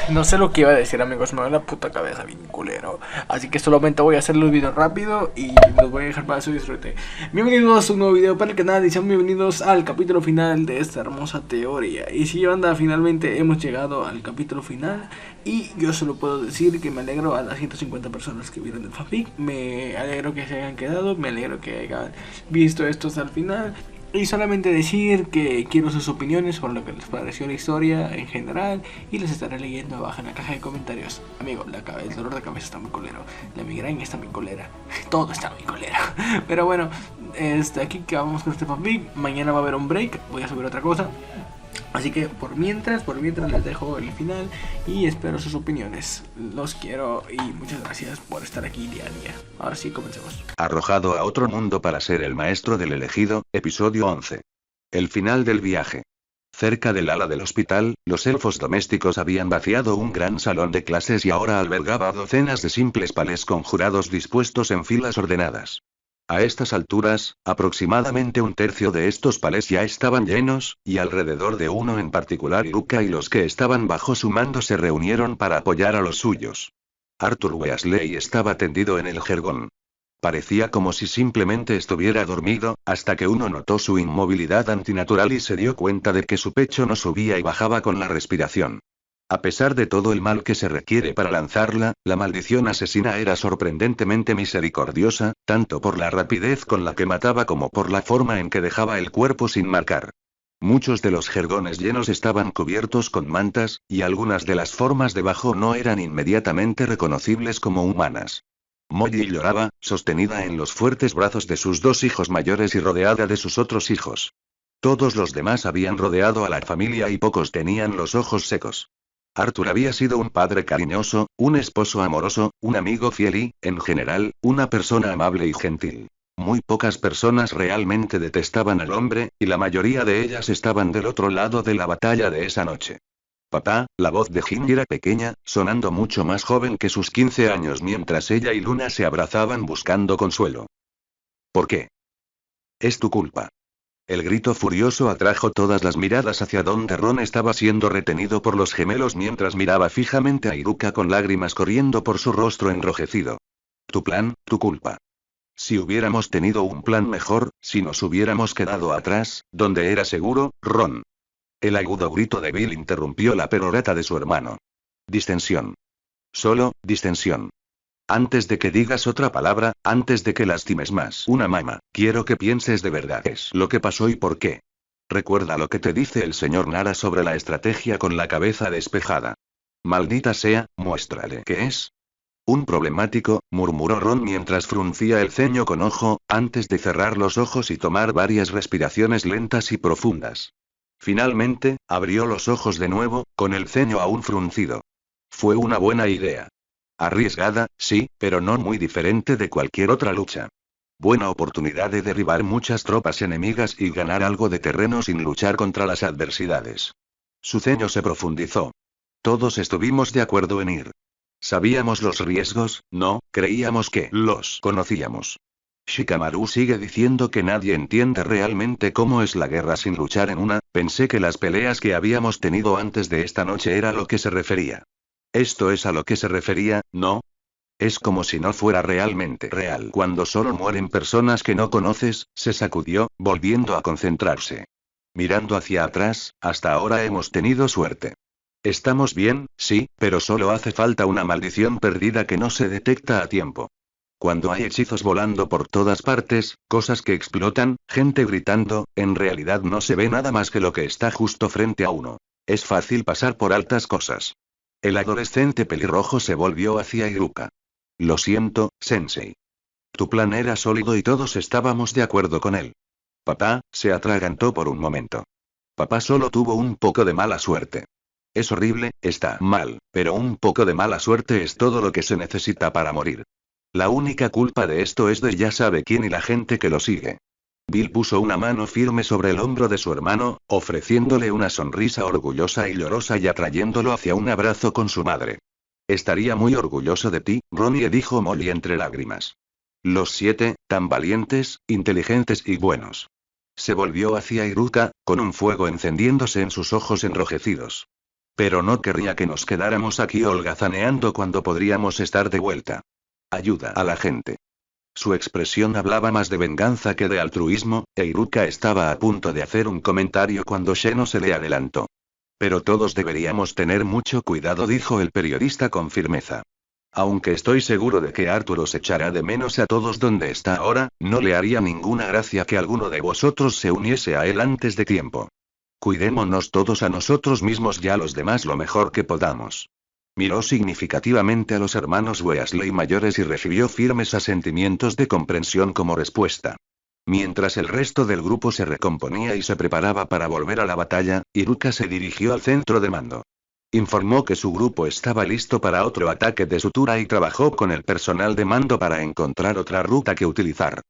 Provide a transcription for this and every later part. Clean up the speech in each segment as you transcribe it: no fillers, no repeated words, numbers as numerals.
No sé lo que iba a decir, amigos, me va la puta cabeza bien culero. Así que solamente voy a hacer los videos rápido y los voy a dejar para su disfrute. Bienvenidos a un nuevo video para el canal y sean bienvenidos al capítulo final de esta hermosa teoría. Y si banda, finalmente hemos llegado al capítulo final. Y yo solo puedo decir que me alegro a las 150 personas que vieron el fanfic. Me alegro que se hayan quedado, me alegro que hayan visto esto hasta el final. Y solamente decir que quiero sus opiniones sobre lo que les pareció la historia en general y les estaré leyendo abajo en la caja de comentarios. Amigo, el dolor de cabeza está muy colero, la migraña está muy colera, todo está muy colera. Pero bueno, aquí que vamos con este fanfic. Mañana va a haber un break, voy a subir otra cosa. Así que por mientras les dejo el final y espero sus opiniones. Los quiero y muchas gracias por estar aquí día a día. Ahora sí, comencemos. Arrojado a otro mundo para ser el maestro del elegido, episodio 11. El final del viaje. Cerca del ala del hospital, los elfos domésticos habían vaciado un gran salón de clases y ahora albergaba docenas de simples palés conjurados dispuestos en filas ordenadas. A estas alturas, aproximadamente un tercio de estos palés ya estaban llenos, y alrededor de uno en particular Iruka y los que estaban bajo su mando se reunieron para apoyar a los suyos. Arthur Weasley estaba tendido en el jergón. Parecía como si simplemente estuviera dormido, hasta que uno notó su inmovilidad antinatural y se dio cuenta de que su pecho no subía y bajaba con la respiración. A pesar de todo el mal que se requiere para lanzarla, la maldición asesina era sorprendentemente misericordiosa, tanto por la rapidez con la que mataba como por la forma en que dejaba el cuerpo sin marcar. Muchos de los jergones llenos estaban cubiertos con mantas, y algunas de las formas debajo no eran inmediatamente reconocibles como humanas. Molly lloraba, sostenida en los fuertes brazos de sus dos hijos mayores y rodeada de sus otros hijos. Todos los demás habían rodeado a la familia y pocos tenían los ojos secos. Arthur había sido un padre cariñoso, un esposo amoroso, un amigo fiel y, en general, una persona amable y gentil. Muy pocas personas realmente detestaban al hombre, y la mayoría de ellas estaban del otro lado de la batalla de esa noche. Papá, la voz de Ginny era pequeña, sonando mucho más joven que sus 15 años mientras ella y Luna se abrazaban buscando consuelo. ¿Por qué? Es tu culpa. El grito furioso atrajo todas las miradas hacia donde Ron estaba siendo retenido por los gemelos mientras miraba fijamente a Iruka con lágrimas corriendo por su rostro enrojecido. Tu plan, tu culpa. Si hubiéramos tenido un plan mejor, si nos hubiéramos quedado atrás, donde era seguro, Ron. El agudo grito de Bill interrumpió la perorata de su hermano. Distensión. Solo, distensión. Antes de que digas otra palabra, antes de que lastimes más una mamá, quiero que pienses de verdad qué es lo que pasó y por qué. Recuerda lo que te dice el señor Nara sobre la estrategia con la cabeza despejada. Maldita sea, muéstrale qué es. Un problemático, murmuró Ron mientras fruncía el ceño con ojo, antes de cerrar los ojos y tomar varias respiraciones lentas y profundas. Finalmente, abrió los ojos de nuevo, con el ceño aún fruncido. Fue una buena idea. Arriesgada, sí, pero no muy diferente de cualquier otra lucha. Buena oportunidad de derribar muchas tropas enemigas y ganar algo de terreno sin luchar contra las adversidades. Su ceño se profundizó. Todos estuvimos de acuerdo en ir. Sabíamos los riesgos, no, creíamos que los conocíamos. Shikamaru sigue diciendo que nadie entiende realmente cómo es la guerra sin luchar en una. Pensé que las peleas que habíamos tenido antes de esta noche era a lo que se refería. Esto es a lo que se refería, ¿no? Es como si no fuera realmente real. Cuando solo mueren personas que no conoces, se sacudió, volviendo a concentrarse. Mirando hacia atrás, hasta ahora hemos tenido suerte. Estamos bien, sí, pero solo hace falta una maldición perdida que no se detecta a tiempo. Cuando hay hechizos volando por todas partes, cosas que explotan, gente gritando, en realidad no se ve nada más que lo que está justo frente a uno. Es fácil pasar por altas cosas. El adolescente pelirrojo se volvió hacia Iruka. Lo siento, Sensei. Tu plan era sólido y todos estábamos de acuerdo con él. Papá, se atragantó por un momento. Papá solo tuvo un poco de mala suerte. Es horrible, está mal, pero un poco de mala suerte es todo lo que se necesita para morir. La única culpa de esto es de ya sabe quién y la gente que lo sigue. Bill puso una mano firme sobre el hombro de su hermano, ofreciéndole una sonrisa orgullosa y llorosa y atrayéndolo hacia un abrazo con su madre. Estaría muy orgulloso de ti, Ronnie, dijo Molly entre lágrimas. Los 7, tan valientes, inteligentes y buenos. Se volvió hacia Iruka, con un fuego encendiéndose en sus ojos enrojecidos. Pero no querría que nos quedáramos aquí holgazaneando cuando podríamos estar de vuelta. Ayuda a la gente. Su expresión hablaba más de venganza que de altruismo, e Iruka estaba a punto de hacer un comentario cuando Sheno se le adelantó. Pero todos deberíamos tener mucho cuidado, dijo el periodista con firmeza. Aunque estoy seguro de que Arthur os echará de menos a todos donde está ahora, no le haría ninguna gracia que alguno de vosotros se uniese a él antes de tiempo. Cuidémonos todos a nosotros mismos y a los demás lo mejor que podamos. Miró significativamente a los hermanos Weasley mayores y recibió firmes asentimientos de comprensión como respuesta. Mientras el resto del grupo se recomponía y se preparaba para volver a la batalla, Iruka se dirigió al centro de mando. Informó que su grupo estaba listo para otro ataque de sutura y trabajó con el personal de mando para encontrar otra ruta que utilizar.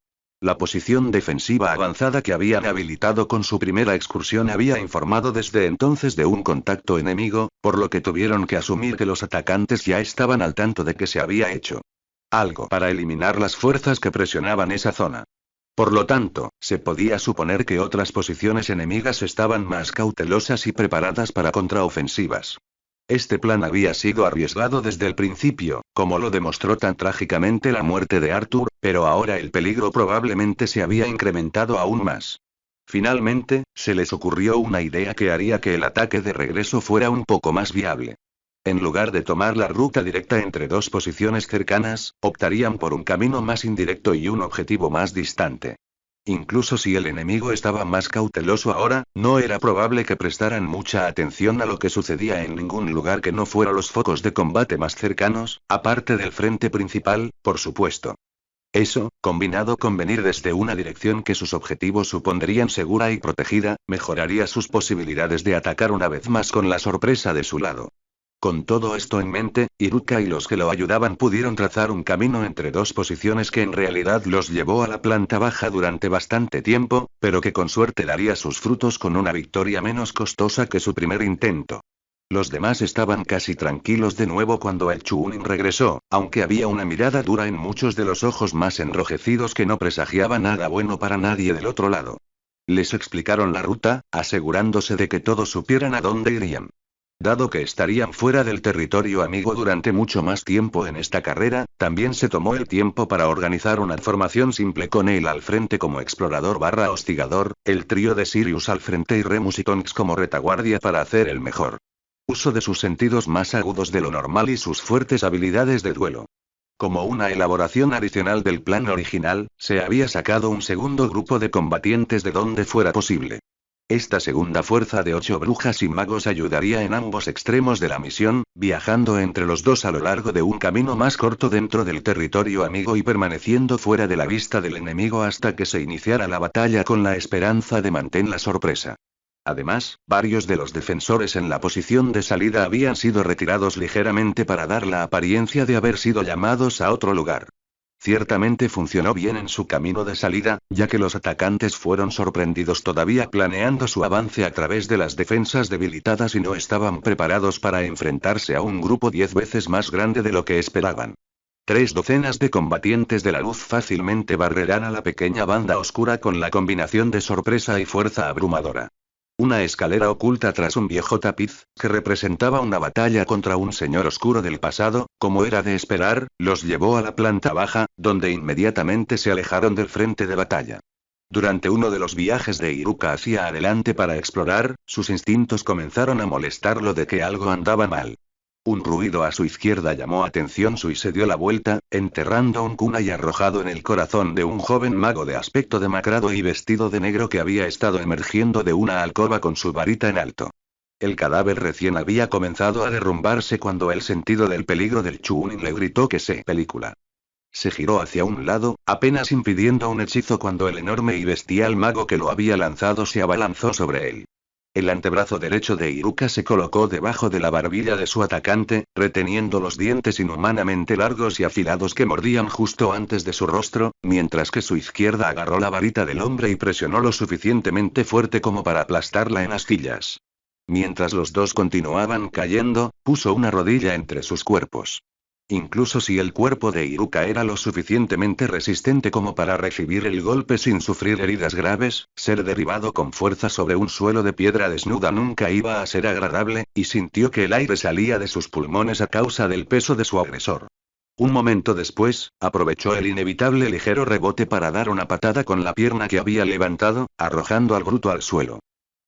La posición defensiva avanzada que habían habilitado con su primera excursión había informado desde entonces de un contacto enemigo, por lo que tuvieron que asumir que los atacantes ya estaban al tanto de que se había hecho algo para eliminar las fuerzas que presionaban esa zona. Por lo tanto, se podía suponer que otras posiciones enemigas estaban más cautelosas y preparadas para contraofensivas. Este plan había sido arriesgado desde el principio, como lo demostró tan trágicamente la muerte de Arthur, pero ahora el peligro probablemente se había incrementado aún más. Finalmente, se les ocurrió una idea que haría que el ataque de regreso fuera un poco más viable. En lugar de tomar la ruta directa entre dos posiciones cercanas, optarían por un camino más indirecto y un objetivo más distante. Incluso si el enemigo estaba más cauteloso ahora, no era probable que prestaran mucha atención a lo que sucedía en ningún lugar que no fuera los focos de combate más cercanos, aparte del frente principal, por supuesto. Eso, combinado con venir desde una dirección que sus objetivos supondrían segura y protegida, mejoraría sus posibilidades de atacar una vez más con la sorpresa de su lado. Con todo esto en mente, Iruka y los que lo ayudaban pudieron trazar un camino entre dos posiciones que en realidad los llevó a la planta baja durante bastante tiempo, pero que con suerte daría sus frutos con una victoria menos costosa que su primer intento. Los demás estaban casi tranquilos de nuevo cuando el Chuunin regresó, aunque había una mirada dura en muchos de los ojos más enrojecidos que no presagiaba nada bueno para nadie del otro lado. Les explicaron la ruta, asegurándose de que todos supieran a dónde irían. Dado que estarían fuera del territorio amigo durante mucho más tiempo en esta carrera, también se tomó el tiempo para organizar una formación simple con él al frente como explorador/hostigador, el trío de Sirius al frente y Remus y Tonks como retaguardia para hacer el mejor uso de sus sentidos más agudos de lo normal y sus fuertes habilidades de duelo. Como una elaboración adicional del plan original, se había sacado un segundo grupo de combatientes de donde fuera posible. Esta segunda fuerza de 8 brujas y magos ayudaría en ambos extremos de la misión, viajando entre los dos a lo largo de un camino más corto dentro del territorio amigo y permaneciendo fuera de la vista del enemigo hasta que se iniciara la batalla con la esperanza de mantener la sorpresa. Además, varios de los defensores en la posición de salida habían sido retirados ligeramente para dar la apariencia de haber sido llamados a otro lugar. Ciertamente funcionó bien en su camino de salida, ya que los atacantes fueron sorprendidos todavía planeando su avance a través de las defensas debilitadas y no estaban preparados para enfrentarse a un grupo 10 veces más grande de lo que esperaban. 3 docenas de combatientes de la luz fácilmente barrerán a la pequeña banda oscura con la combinación de sorpresa y fuerza abrumadora. Una escalera oculta tras un viejo tapiz, que representaba una batalla contra un señor oscuro del pasado, como era de esperar, los llevó a la planta baja, donde inmediatamente se alejaron del frente de batalla. Durante uno de los viajes de Iruka hacia adelante para explorar, sus instintos comenzaron a molestarlo de que algo andaba mal. Un ruido a su izquierda llamó atención y se dio la vuelta, enterrando un kunai arrojado en el corazón de un joven mago de aspecto demacrado y vestido de negro que había estado emergiendo de una alcoba con su varita en alto. El cadáver recién había comenzado a derrumbarse cuando el sentido del peligro del Chuunin le gritó que película. Se giró hacia un lado, apenas impidiendo un hechizo cuando el enorme y bestial mago que lo había lanzado se abalanzó sobre él. El antebrazo derecho de Iruka se colocó debajo de la barbilla de su atacante, reteniendo los dientes inhumanamente largos y afilados que mordían justo antes de su rostro, mientras que su izquierda agarró la varita del hombre y presionó lo suficientemente fuerte como para aplastarla en astillas. Mientras los dos continuaban cayendo, puso una rodilla entre sus cuerpos. Incluso si el cuerpo de Iruka era lo suficientemente resistente como para recibir el golpe sin sufrir heridas graves, ser derribado con fuerza sobre un suelo de piedra desnuda nunca iba a ser agradable, y sintió que el aire salía de sus pulmones a causa del peso de su agresor. Un momento después, aprovechó el inevitable ligero rebote para dar una patada con la pierna que había levantado, arrojando al bruto al suelo.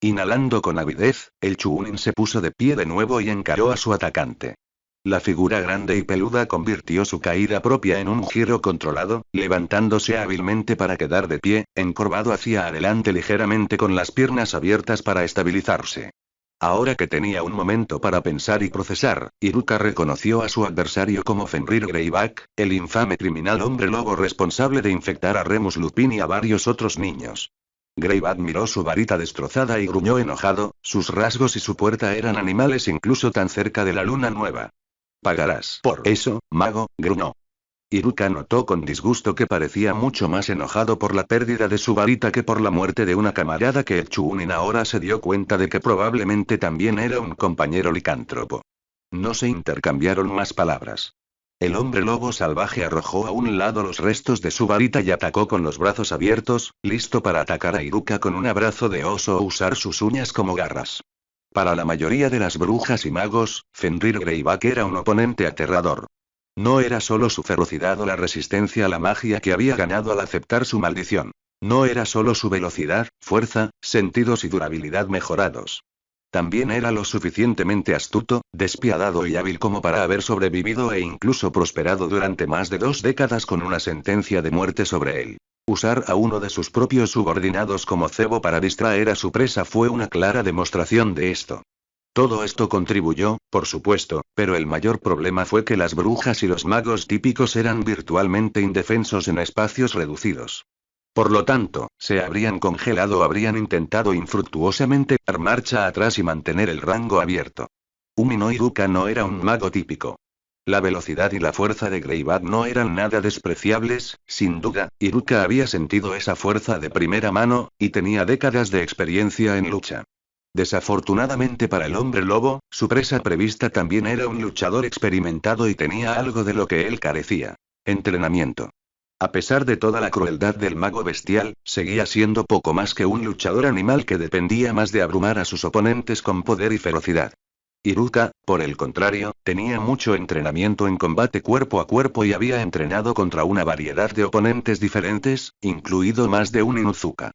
Inhalando con avidez, el Chuunin se puso de pie de nuevo y encaró a su atacante. La figura grande y peluda convirtió su caída propia en un giro controlado, levantándose hábilmente para quedar de pie, encorvado hacia adelante ligeramente con las piernas abiertas para estabilizarse. Ahora que tenía un momento para pensar y procesar, Iruka reconoció a su adversario como Fenrir Greyback, el infame criminal hombre lobo responsable de infectar a Remus Lupin y a varios otros niños. Greyback miró su varita destrozada y gruñó enojado, sus rasgos y su puerta eran animales incluso tan cerca de la luna nueva. Pagarás por eso, mago, gruñó. Iruka notó con disgusto que parecía mucho más enojado por la pérdida de su varita que por la muerte de una camarada que el Chuunin ahora se dio cuenta de que probablemente también era un compañero licántropo. No se intercambiaron más palabras. El hombre lobo salvaje arrojó a un lado los restos de su varita y atacó con los brazos abiertos, listo para atacar a Iruka con un abrazo de oso o usar sus uñas como garras. Para la mayoría de las brujas y magos, Fenrir Greyback era un oponente aterrador. No era solo su ferocidad o la resistencia a la magia que había ganado al aceptar su maldición. No era solo su velocidad, fuerza, sentidos y durabilidad mejorados. También era lo suficientemente astuto, despiadado y hábil como para haber sobrevivido e incluso prosperado durante más de 2 décadas con una sentencia de muerte sobre él. Usar a uno de sus propios subordinados como cebo para distraer a su presa fue una clara demostración de esto. Todo esto contribuyó, por supuesto, pero el mayor problema fue que las brujas y los magos típicos eran virtualmente indefensos en espacios reducidos. Por lo tanto, se habrían congelado o habrían intentado infructuosamente dar marcha atrás y mantener el rango abierto. Umino Iruka no era un mago típico. La velocidad y la fuerza de Greyback no eran nada despreciables, sin duda, Iruka había sentido esa fuerza de primera mano, y tenía décadas de experiencia en lucha. Desafortunadamente para el hombre lobo, su presa prevista también era un luchador experimentado y tenía algo de lo que él carecía: entrenamiento. A pesar de toda la crueldad del mago bestial, seguía siendo poco más que un luchador animal que dependía más de abrumar a sus oponentes con poder y ferocidad. Iruka, por el contrario, tenía mucho entrenamiento en combate cuerpo a cuerpo y había entrenado contra una variedad de oponentes diferentes, incluido más de un Inuzuka.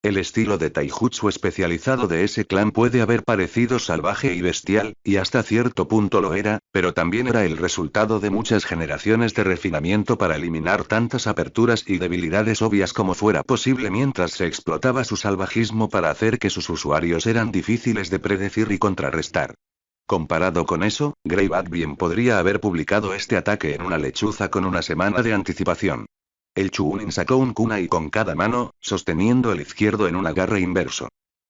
El estilo de taijutsu especializado de ese clan puede haber parecido salvaje y bestial, y hasta cierto punto lo era, pero también era el resultado de muchas generaciones de refinamiento para eliminar tantas aperturas y debilidades obvias como fuera posible mientras se explotaba su salvajismo para hacer que sus usuarios eran difíciles de predecir y contrarrestar. Comparado con eso, Greyback bien podría haber publicado este ataque en una lechuza con una semana de anticipación. El Chuunin sacó un kunai con cada mano, sosteniendo el izquierdo en un agarre inverso.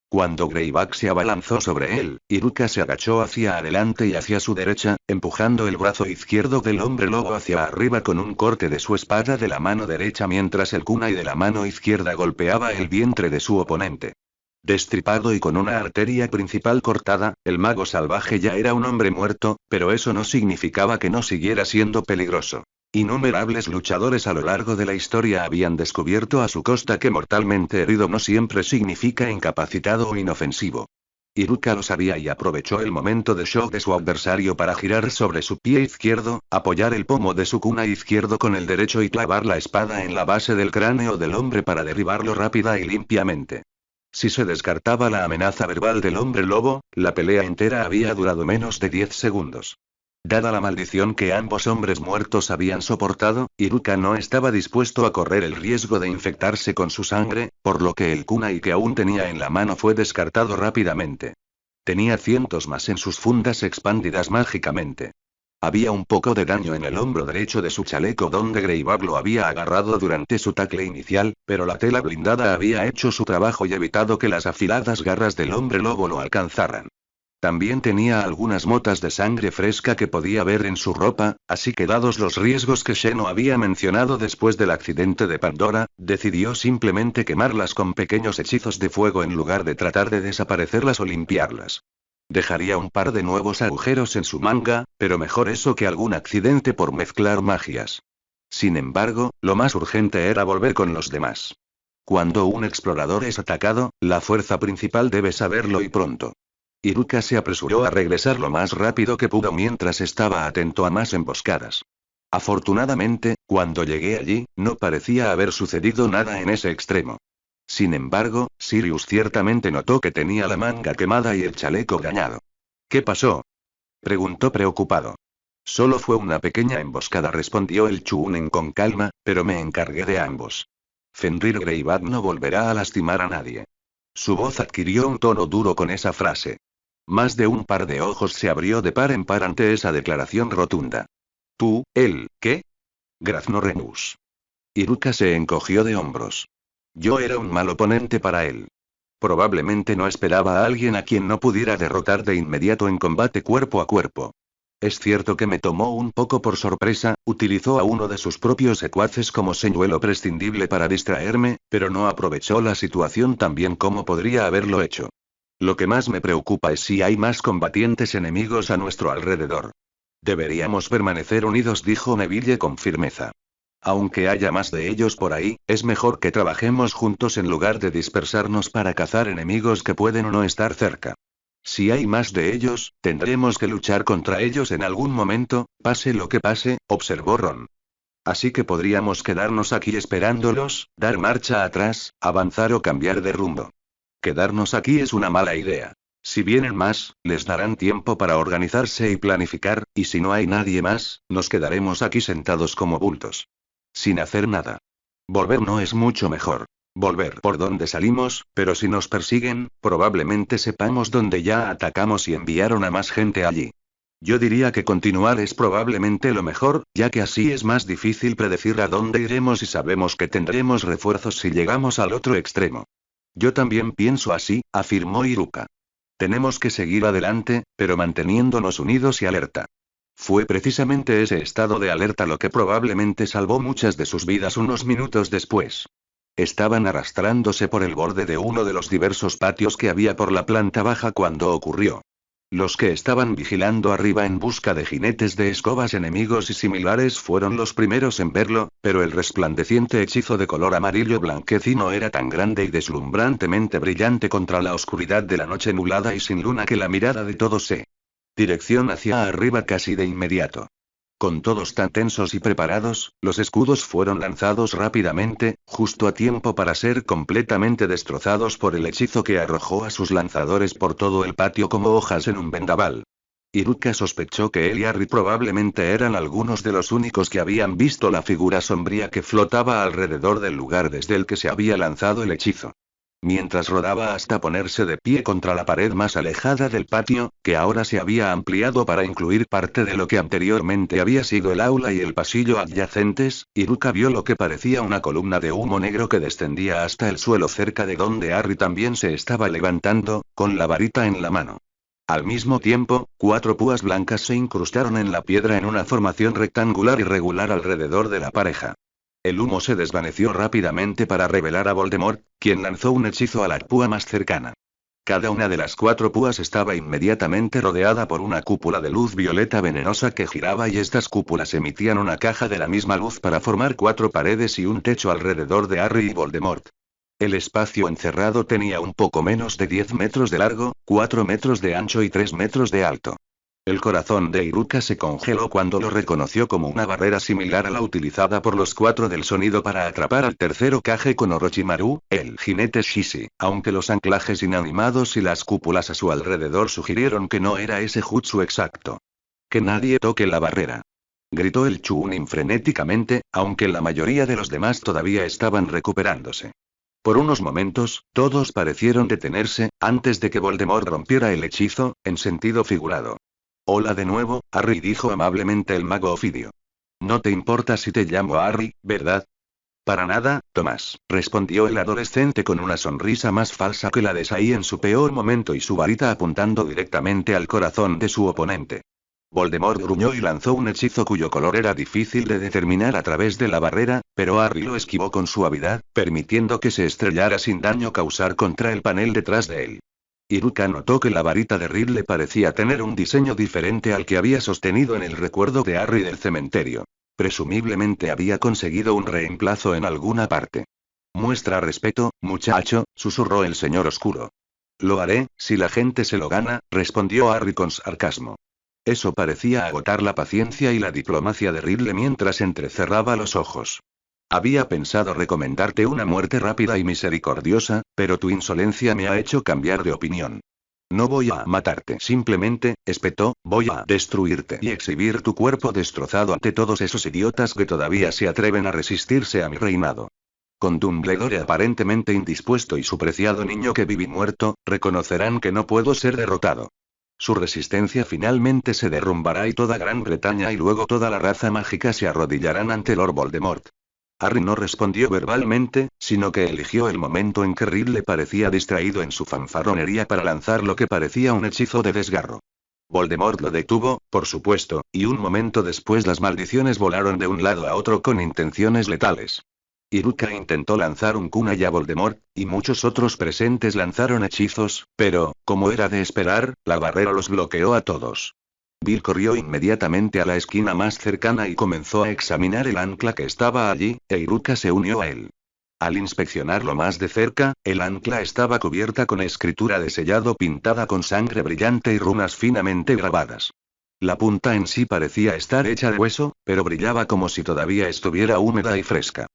Cuando Greyback se abalanzó sobre él, Iruka se agachó hacia adelante y hacia su derecha, empujando el brazo izquierdo del hombre lobo hacia arriba con un corte de su espada de la mano derecha mientras el kunai de la mano izquierda golpeaba el vientre de su oponente. Destripado y con una arteria principal cortada, el mago salvaje ya era un hombre muerto, pero eso no significaba que no siguiera siendo peligroso. Innumerables luchadores a lo largo de la historia habían descubierto a su costa que mortalmente herido no siempre significa incapacitado o inofensivo. Iruka lo sabía y aprovechó el momento de shock de su adversario para girar sobre su pie izquierdo, apoyar el pomo de su kunai izquierdo con el derecho y clavar la espada en la base del cráneo del hombre para derribarlo rápida y limpiamente. Si se descartaba la amenaza verbal del hombre lobo, la pelea entera había durado menos de 10 segundos. Dada la maldición que ambos hombres muertos habían soportado, Iruka no estaba dispuesto a correr el riesgo de infectarse con su sangre, por lo que el kunai que aún tenía en la mano fue descartado rápidamente. Tenía cientos más en sus fundas expandidas mágicamente. Había un poco de daño en el hombro derecho de su chaleco donde Greyback lo había agarrado durante su tackle inicial, pero la tela blindada había hecho su trabajo y evitado que las afiladas garras del hombre lobo lo alcanzaran. También tenía algunas motas de sangre fresca que podía ver en su ropa, así que dados los riesgos que Sheno había mencionado después del accidente de Pandora, decidió simplemente quemarlas con pequeños hechizos de fuego en lugar de tratar de desaparecerlas o limpiarlas. Dejaría un par de nuevos agujeros en su manga, pero mejor eso que algún accidente por mezclar magias. Sin embargo, lo más urgente era volver con los demás. Cuando un explorador es atacado, la fuerza principal debe saberlo y pronto. Iruka se apresuró a regresar lo más rápido que pudo mientras estaba atento a más emboscadas. Afortunadamente, cuando llegué allí, no parecía haber sucedido nada en ese extremo. Sin embargo, Sirius ciertamente notó que tenía la manga quemada y el chaleco dañado. ¿Qué pasó?, preguntó preocupado. Solo fue una pequeña emboscada, respondió el Chuunin con calma, pero me encargué de ambos. Fenrir Greyback no volverá a lastimar a nadie. Su voz adquirió un tono duro con esa frase. Más de un par de ojos se abrió de par en par ante esa declaración rotunda. ¿Tú, él, qué? Graznó Renus. Iruka se encogió de hombros. Yo era un mal oponente para él. Probablemente no esperaba a alguien a quien no pudiera derrotar de inmediato en combate cuerpo a cuerpo. Es cierto que me tomó un poco por sorpresa, utilizó a uno de sus propios secuaces como señuelo prescindible para distraerme, pero no aprovechó la situación tan bien como podría haberlo hecho. Lo que más me preocupa es si hay más combatientes enemigos a nuestro alrededor. Deberíamos permanecer unidos, dijo Neville con firmeza. Aunque haya más de ellos por ahí, es mejor que trabajemos juntos en lugar de dispersarnos para cazar enemigos que pueden o no estar cerca. Si hay más de ellos, tendremos que luchar contra ellos en algún momento, pase lo que pase, observó Ron. Así que podríamos quedarnos aquí esperándolos, dar marcha atrás, avanzar o cambiar de rumbo. Quedarnos aquí es una mala idea. Si vienen más, les darán tiempo para organizarse y planificar, y si no hay nadie más, nos quedaremos aquí sentados como bultos. Sin hacer nada. Volver no es mucho mejor. Volver por donde salimos, pero si nos persiguen, probablemente sepamos dónde ya atacamos y enviaron a más gente allí. Yo diría que continuar es probablemente lo mejor, ya que así es más difícil predecir a dónde iremos y sabemos que tendremos refuerzos si llegamos al otro extremo. Yo también pienso así, afirmó Iruka. Tenemos que seguir adelante, pero manteniéndonos unidos y alerta. Fue precisamente ese estado de alerta lo que probablemente salvó muchas de sus vidas unos minutos después. Estaban arrastrándose por el borde de uno de los diversos patios que había por la planta baja cuando ocurrió. Los que estaban vigilando arriba en busca de jinetes de escobas enemigos y similares fueron los primeros en verlo, pero el resplandeciente hechizo de color amarillo blanquecino era tan grande y deslumbrantemente brillante contra la oscuridad de la noche nublada y sin luna que la mirada de todos se dirección hacia arriba casi de inmediato. Con todos tan tensos y preparados, los escudos fueron lanzados rápidamente, justo a tiempo para ser completamente destrozados por el hechizo que arrojó a sus lanzadores por todo el patio como hojas en un vendaval. Iruka sospechó que él y Harry probablemente eran algunos de los únicos que habían visto la figura sombría que flotaba alrededor del lugar desde el que se había lanzado el hechizo. Mientras rodaba hasta ponerse de pie contra la pared más alejada del patio, que ahora se había ampliado para incluir parte de lo que anteriormente había sido el aula y el pasillo adyacentes, Iruka vio lo que parecía una columna de humo negro que descendía hasta el suelo cerca de donde Harry también se estaba levantando, con la varita en la mano. Al mismo tiempo, 4 púas blancas se incrustaron en la piedra en una formación rectangular irregular alrededor de la pareja. El humo se desvaneció rápidamente para revelar a Voldemort, quien lanzó un hechizo a la púa más cercana. Cada una de las 4 púas estaba inmediatamente rodeada por una cúpula de luz violeta venenosa que giraba y estas cúpulas emitían una caja de la misma luz para formar 4 paredes y un techo alrededor de Harry y Voldemort. El espacio encerrado tenía un poco menos de 10 metros de largo, 4 metros de ancho y 3 metros de alto. El corazón de Iruka se congeló cuando lo reconoció como una barrera similar a la utilizada por los 4 del sonido para atrapar al tercero Kage con Orochimaru, el jinete Shishi, aunque los anclajes inanimados y las cúpulas a su alrededor sugirieron que no era ese jutsu exacto. Que nadie toque la barrera. Gritó el Chuunin frenéticamente, aunque la mayoría de los demás todavía estaban recuperándose. Por unos momentos, todos parecieron detenerse, antes de que Voldemort rompiera el hechizo, en sentido figurado. Hola de nuevo, Harry, dijo amablemente el mago Ofidio. No te importa si te llamo Harry, ¿verdad? Para nada, Tomás, respondió el adolescente con una sonrisa más falsa que la de Sai en su peor momento y su varita apuntando directamente al corazón de su oponente. Voldemort gruñó y lanzó un hechizo cuyo color era difícil de determinar a través de la barrera, pero Harry lo esquivó con suavidad, permitiendo que se estrellara sin daño causar contra el panel detrás de él. Iruka notó que la varita de Ridley parecía tener un diseño diferente al que había sostenido en el recuerdo de Harry del cementerio. Presumiblemente había conseguido un reemplazo en alguna parte. Muestra respeto, muchacho, susurró el señor oscuro. Lo haré, si la gente se lo gana, respondió Harry con sarcasmo. Eso parecía agotar la paciencia y la diplomacia de Ridley mientras entrecerraba los ojos. Había pensado recomendarte una muerte rápida y misericordiosa, pero tu insolencia me ha hecho cambiar de opinión. No voy a matarte, simplemente, espetó, voy a destruirte y exhibir tu cuerpo destrozado ante todos esos idiotas que todavía se atreven a resistirse a mi reinado. Con Dumbledore aparentemente indispuesto y su preciado niño que viví muerto, reconocerán que no puedo ser derrotado. Su resistencia finalmente se derrumbará y toda Gran Bretaña y luego toda la raza mágica se arrodillarán ante Lord Voldemort. Harry no respondió verbalmente, sino que eligió el momento en que Ridley parecía distraído en su fanfarronería para lanzar lo que parecía un hechizo de desgarro. Voldemort lo detuvo, por supuesto, y un momento después las maldiciones volaron de un lado a otro con intenciones letales. Iruka intentó lanzar un kunai a Voldemort, y muchos otros presentes lanzaron hechizos, pero, como era de esperar, la barrera los bloqueó a todos. Bill corrió inmediatamente a la esquina más cercana y comenzó a examinar el ancla que estaba allí, e Iruka se unió a él. Al inspeccionarlo más de cerca, el ancla estaba cubierta con escritura de sellado pintada con sangre brillante y runas finamente grabadas. La punta en sí parecía estar hecha de hueso, pero brillaba como si todavía estuviera húmeda y fresca.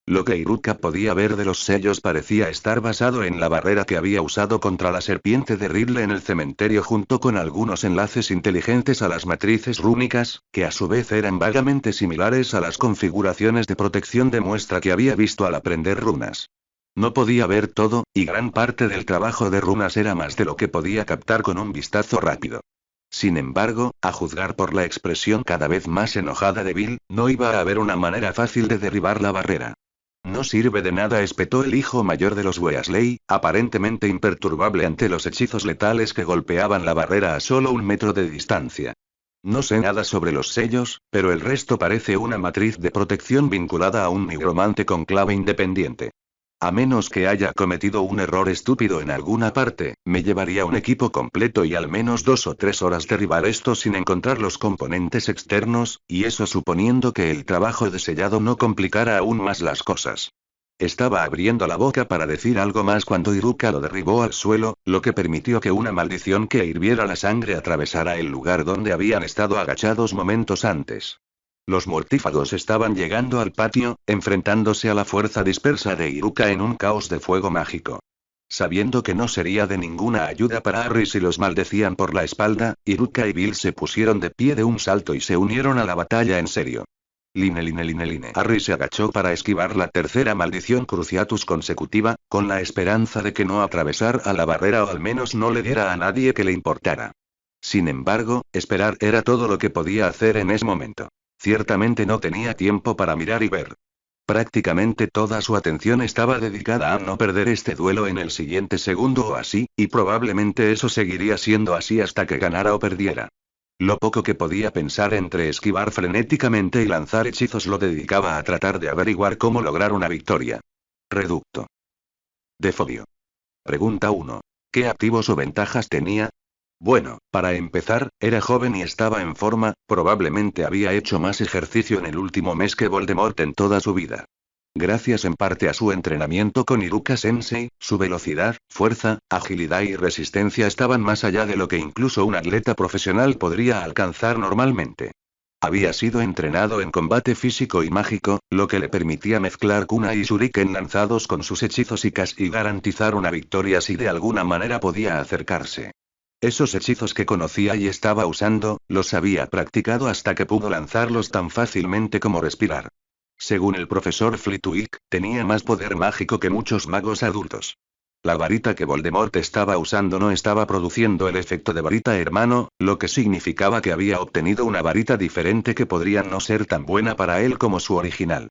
Lo que Iruka podía ver de los sellos parecía estar basado en la barrera que había usado contra la serpiente de Ridley en el cementerio junto con algunos enlaces inteligentes a las matrices rúnicas, que a su vez eran vagamente similares a las configuraciones de protección de muestra que había visto al aprender runas. No podía ver todo, y gran parte del trabajo de runas era más de lo que podía captar con un vistazo rápido. Sin embargo, a juzgar por la expresión cada vez más enojada de Bill, no iba a haber una manera fácil de derribar la barrera. No sirve de nada, espetó el hijo mayor de los Weasley, aparentemente imperturbable ante los hechizos letales que golpeaban la barrera a solo 1 metro de distancia. No sé nada sobre los sellos, pero el resto parece una matriz de protección vinculada a un nigromante con clave independiente. A menos que haya cometido un error estúpido en alguna parte, me llevaría un equipo completo y al menos 2 o 3 horas derribar esto sin encontrar los componentes externos, y eso suponiendo que el trabajo de sellado no complicara aún más las cosas. Estaba abriendo la boca para decir algo más cuando Iruka lo derribó al suelo, lo que permitió que una maldición que hirviera la sangre atravesara el lugar donde habían estado agachados momentos antes. Los mortífagos estaban llegando al patio, enfrentándose a la fuerza dispersa de Iruka en un caos de fuego mágico. Sabiendo que no sería de ninguna ayuda para Harry si los maldecían por la espalda, Iruka y Bill se pusieron de pie de un salto y se unieron a la batalla en serio. Line. Harry se agachó para esquivar la tercera maldición Cruciatus consecutiva, con la esperanza de que no atravesara a la barrera o al menos no le diera a nadie que le importara. Sin embargo, esperar era todo lo que podía hacer en ese momento. Ciertamente no tenía tiempo para mirar y ver. Prácticamente toda su atención estaba dedicada a no perder este duelo en el siguiente segundo o así, y probablemente eso seguiría siendo así hasta que ganara o perdiera. Lo poco que podía pensar entre esquivar frenéticamente y lanzar hechizos lo dedicaba a tratar de averiguar cómo lograr una victoria. Reducto. De Fobio. Pregunta 1. ¿Qué activos o ventajas tenía? Bueno, para empezar, era joven y estaba en forma, probablemente había hecho más ejercicio en el último mes que Voldemort en toda su vida. Gracias en parte a su entrenamiento con Iruka Sensei, su velocidad, fuerza, agilidad y resistencia estaban más allá de lo que incluso un atleta profesional podría alcanzar normalmente. Había sido entrenado en combate físico y mágico, lo que le permitía mezclar kunai y shuriken lanzados con sus hechizos y casi garantizar una victoria si de alguna manera podía acercarse. Esos hechizos que conocía y estaba usando, los había practicado hasta que pudo lanzarlos tan fácilmente como respirar. Según el profesor Flitwick, tenía más poder mágico que muchos magos adultos. La varita que Voldemort estaba usando no estaba produciendo el efecto de varita hermano, lo que significaba que había obtenido una varita diferente que podría no ser tan buena para él como su original.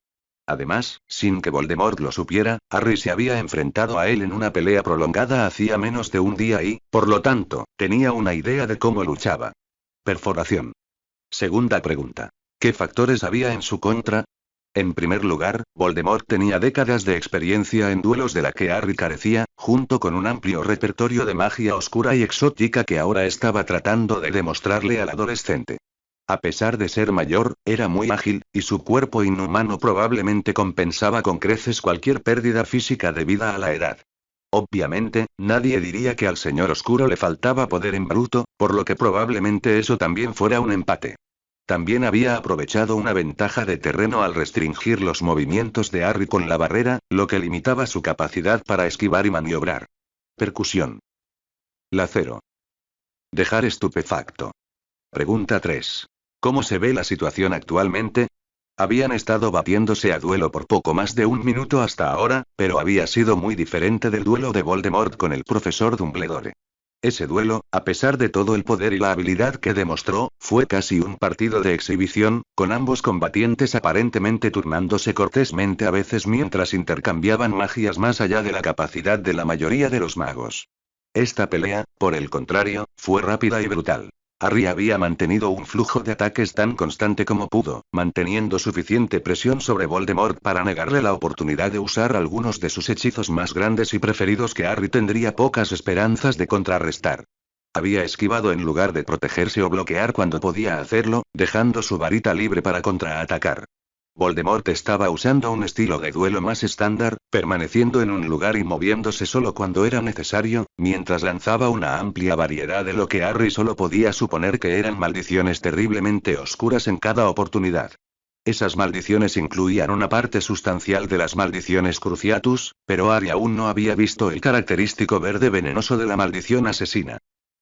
Además, sin que Voldemort lo supiera, Harry se había enfrentado a él en una pelea prolongada hacía menos de un día y, por lo tanto, tenía una idea de cómo luchaba. Perforación. Segunda pregunta. ¿Qué factores había en su contra? En primer lugar, Voldemort tenía décadas de experiencia en duelos de la que Harry carecía, junto con un amplio repertorio de magia oscura y exótica que ahora estaba tratando de demostrarle al adolescente. A pesar de ser mayor, era muy ágil, y su cuerpo inhumano probablemente compensaba con creces cualquier pérdida física debida a la edad. Obviamente, nadie diría que al señor oscuro le faltaba poder en bruto, por lo que probablemente eso también fuera un empate. También había aprovechado una ventaja de terreno al restringir los movimientos de Harry con la barrera, lo que limitaba su capacidad para esquivar y maniobrar. Percusión. La 0. Dejar estupefacto. Pregunta 3. ¿Cómo se ve la situación actualmente? Habían estado batiéndose a duelo por poco más de un minuto hasta ahora, pero había sido muy diferente del duelo de Voldemort con el profesor Dumbledore. Ese duelo, a pesar de todo el poder y la habilidad que demostró, fue casi un partido de exhibición, con ambos combatientes aparentemente turnándose cortésmente a veces mientras intercambiaban magias más allá de la capacidad de la mayoría de los magos. Esta pelea, por el contrario, fue rápida y brutal. Harry había mantenido un flujo de ataques tan constante como pudo, manteniendo suficiente presión sobre Voldemort para negarle la oportunidad de usar algunos de sus hechizos más grandes y preferidos que Harry tendría pocas esperanzas de contrarrestar. Había esquivado en lugar de protegerse o bloquear cuando podía hacerlo, dejando su varita libre para contraatacar. Voldemort estaba usando un estilo de duelo más estándar, permaneciendo en un lugar y moviéndose solo cuando era necesario, mientras lanzaba una amplia variedad de lo que Harry solo podía suponer que eran maldiciones terriblemente oscuras en cada oportunidad. Esas maldiciones incluían una parte sustancial de las maldiciones Cruciatus, pero Harry aún no había visto el característico verde venenoso de la maldición asesina.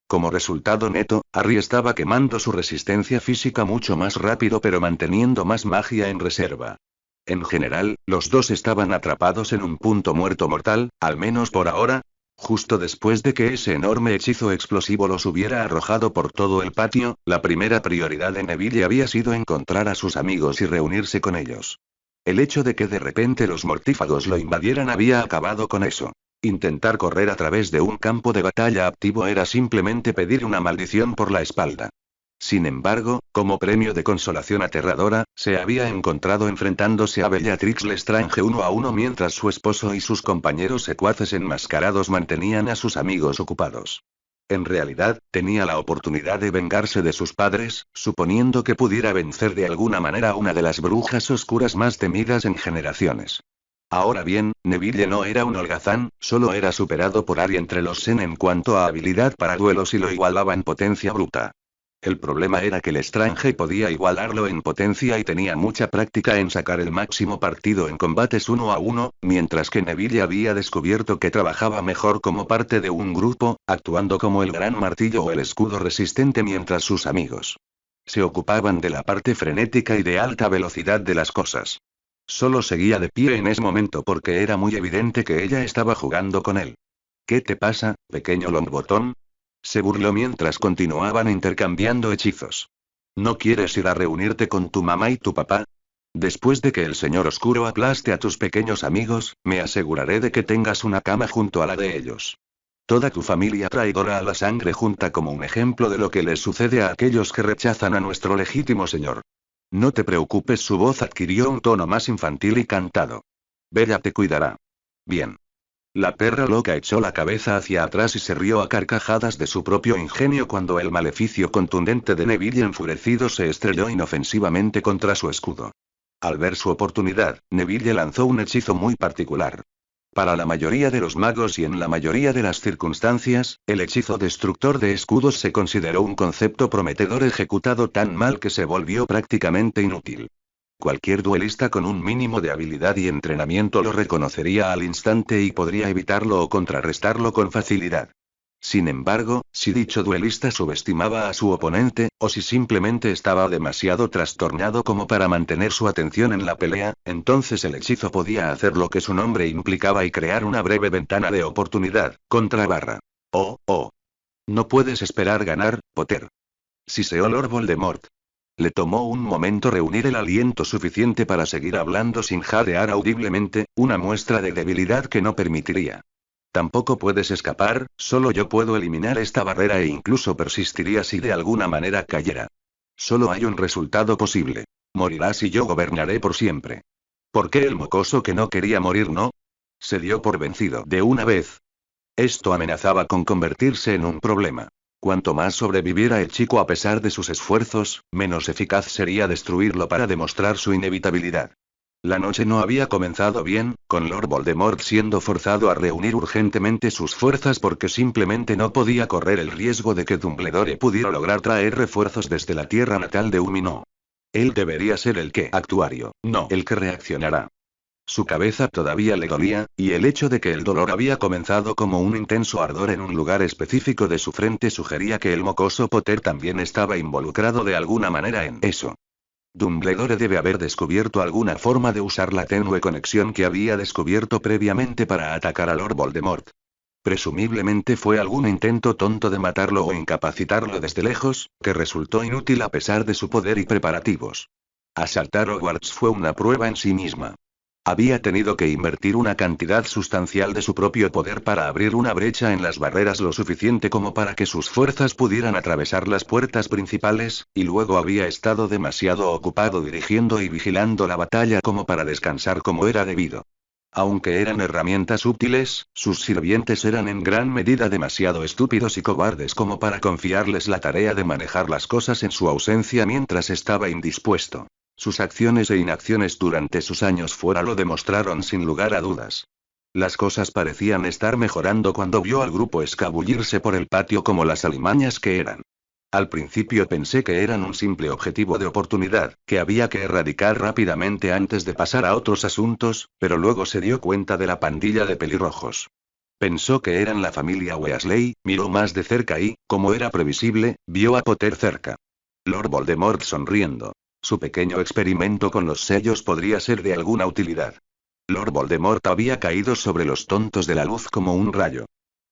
Como resultado neto, Harry estaba quemando su resistencia física mucho más rápido pero manteniendo más magia en reserva. En general, los dos estaban atrapados en un punto muerto mortal, al menos por ahora. Justo después de que ese enorme hechizo explosivo los hubiera arrojado por todo el patio, la primera prioridad de Neville había sido encontrar a sus amigos y reunirse con ellos. El hecho de que de repente los mortífagos lo invadieran había acabado con eso. Intentar correr a través de un campo de batalla activo era simplemente pedir una maldición por la espalda. Sin embargo, como premio de consolación aterradora, se había encontrado enfrentándose a Bellatrix Lestrange uno a uno mientras su esposo y sus compañeros secuaces enmascarados mantenían a sus amigos ocupados. En realidad, tenía la oportunidad de vengarse de sus padres, suponiendo que pudiera vencer de alguna manera a una de las brujas oscuras más temidas en generaciones. Ahora bien, Neville no era un holgazán, solo era superado por Harry entre los Sen en cuanto a habilidad para duelos y lo igualaba en potencia bruta. El problema era que Lestrange podía igualarlo en potencia y tenía mucha práctica en sacar el máximo partido en combates uno a uno, mientras que Neville había descubierto que trabajaba mejor como parte de un grupo, actuando como el gran martillo o el escudo resistente mientras sus amigos se ocupaban de la parte frenética y de alta velocidad de las cosas. Solo seguía de pie en ese momento porque era muy evidente que ella estaba jugando con él. ¿Qué te pasa, pequeño Longbottom? Se burló mientras continuaban intercambiando hechizos. ¿No quieres ir a reunirte con tu mamá y tu papá? Después de que el señor oscuro aplaste a tus pequeños amigos, me aseguraré de que tengas una cama junto a la de ellos. Toda tu familia traidora a la sangre junta como un ejemplo de lo que les sucede a aquellos que rechazan a nuestro legítimo señor. No te preocupes, su voz adquirió un tono más infantil y cantado. Bella te cuidará. Bien. La perra loca echó la cabeza hacia atrás y se rió a carcajadas de su propio ingenio cuando el maleficio contundente de Neville enfurecido se estrelló inofensivamente contra su escudo. Al ver su oportunidad, Neville lanzó un hechizo muy particular. Para la mayoría de los magos y en la mayoría de las circunstancias, el hechizo destructor de escudos se consideró un concepto prometedor ejecutado tan mal que se volvió prácticamente inútil. Cualquier duelista con un mínimo de habilidad y entrenamiento lo reconocería al instante y podría evitarlo o contrarrestarlo con facilidad. Sin embargo, si dicho duelista subestimaba a su oponente, o si simplemente estaba demasiado trastornado como para mantener su atención en la pelea, entonces el hechizo podía hacer lo que su nombre implicaba y crear una breve ventana de oportunidad, contra. Oh. No puedes esperar ganar, Potter. Siseó Lord Voldemort. Le tomó un momento reunir el aliento suficiente para seguir hablando sin jadear audiblemente, una muestra de debilidad que no permitiría. Tampoco puedes escapar, solo yo puedo eliminar esta barrera e incluso persistiría si de alguna manera cayera. Solo hay un resultado posible. Morirás y yo gobernaré por siempre. ¿Por qué el mocoso que no quería morir no? Se dio por vencido de una vez. Esto amenazaba con convertirse en un problema. Cuanto más sobreviviera el chico a pesar de sus esfuerzos, menos eficaz sería destruirlo para demostrar su inevitabilidad. La noche no había comenzado bien, con Lord Voldemort siendo forzado a reunir urgentemente sus fuerzas porque simplemente no podía correr el riesgo de que Dumbledore pudiera lograr traer refuerzos desde la tierra natal de Umino. Él debería ser el que actuario, no el que reaccionará. Su cabeza todavía le dolía, y el hecho de que el dolor había comenzado como un intenso ardor en un lugar específico de su frente sugería que el mocoso Potter también estaba involucrado de alguna manera en eso. Dumbledore debe haber descubierto alguna forma de usar la tenue conexión que había descubierto previamente para atacar a Lord Voldemort. Presumiblemente fue algún intento tonto de matarlo o incapacitarlo desde lejos, que resultó inútil a pesar de su poder y preparativos. Asaltar Hogwarts fue una prueba en sí misma. Había tenido que invertir una cantidad sustancial de su propio poder para abrir una brecha en las barreras lo suficiente como para que sus fuerzas pudieran atravesar las puertas principales, y luego había estado demasiado ocupado dirigiendo y vigilando la batalla como para descansar como era debido. Aunque eran herramientas útiles, sus sirvientes eran en gran medida demasiado estúpidos y cobardes como para confiarles la tarea de manejar las cosas en su ausencia mientras estaba indispuesto. Sus acciones e inacciones durante sus años fuera lo demostraron sin lugar a dudas. Las cosas parecían estar mejorando cuando vio al grupo escabullirse por el patio como las alimañas que eran. Al principio pensé que eran un simple objetivo de oportunidad, que había que erradicar rápidamente antes de pasar a otros asuntos, pero luego se dio cuenta de la pandilla de pelirrojos. Pensó que eran la familia Weasley, miró más de cerca y, como era previsible, vio a Potter cerca. Lord Voldemort sonriendo. Su pequeño experimento con los sellos podría ser de alguna utilidad. Lord Voldemort había caído sobre los tontos de la luz como un rayo.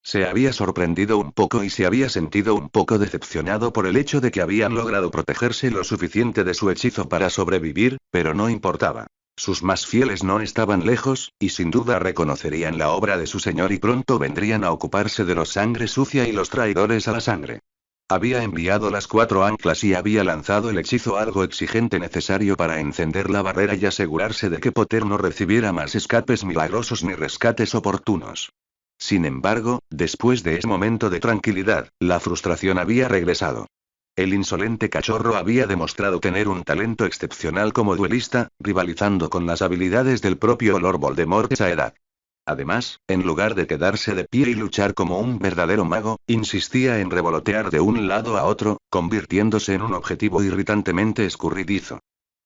Se había sorprendido un poco y se había sentido un poco decepcionado por el hecho de que habían logrado protegerse lo suficiente de su hechizo para sobrevivir, pero no importaba. Sus más fieles no estaban lejos, y sin duda reconocerían la obra de su señor y pronto vendrían a ocuparse de los sangre sucia y los traidores a la sangre. Había enviado las 4 anclas y había lanzado el hechizo algo exigente necesario para encender la barrera y asegurarse de que Potter no recibiera más escapes milagrosos ni rescates oportunos. Sin embargo, después de ese momento de tranquilidad, la frustración había regresado. El insolente cachorro había demostrado tener un talento excepcional como duelista, rivalizando con las habilidades del propio Lord Voldemort a esa edad. Además, en lugar de quedarse de pie y luchar como un verdadero mago, insistía en revolotear de un lado a otro, convirtiéndose en un objetivo irritantemente escurridizo.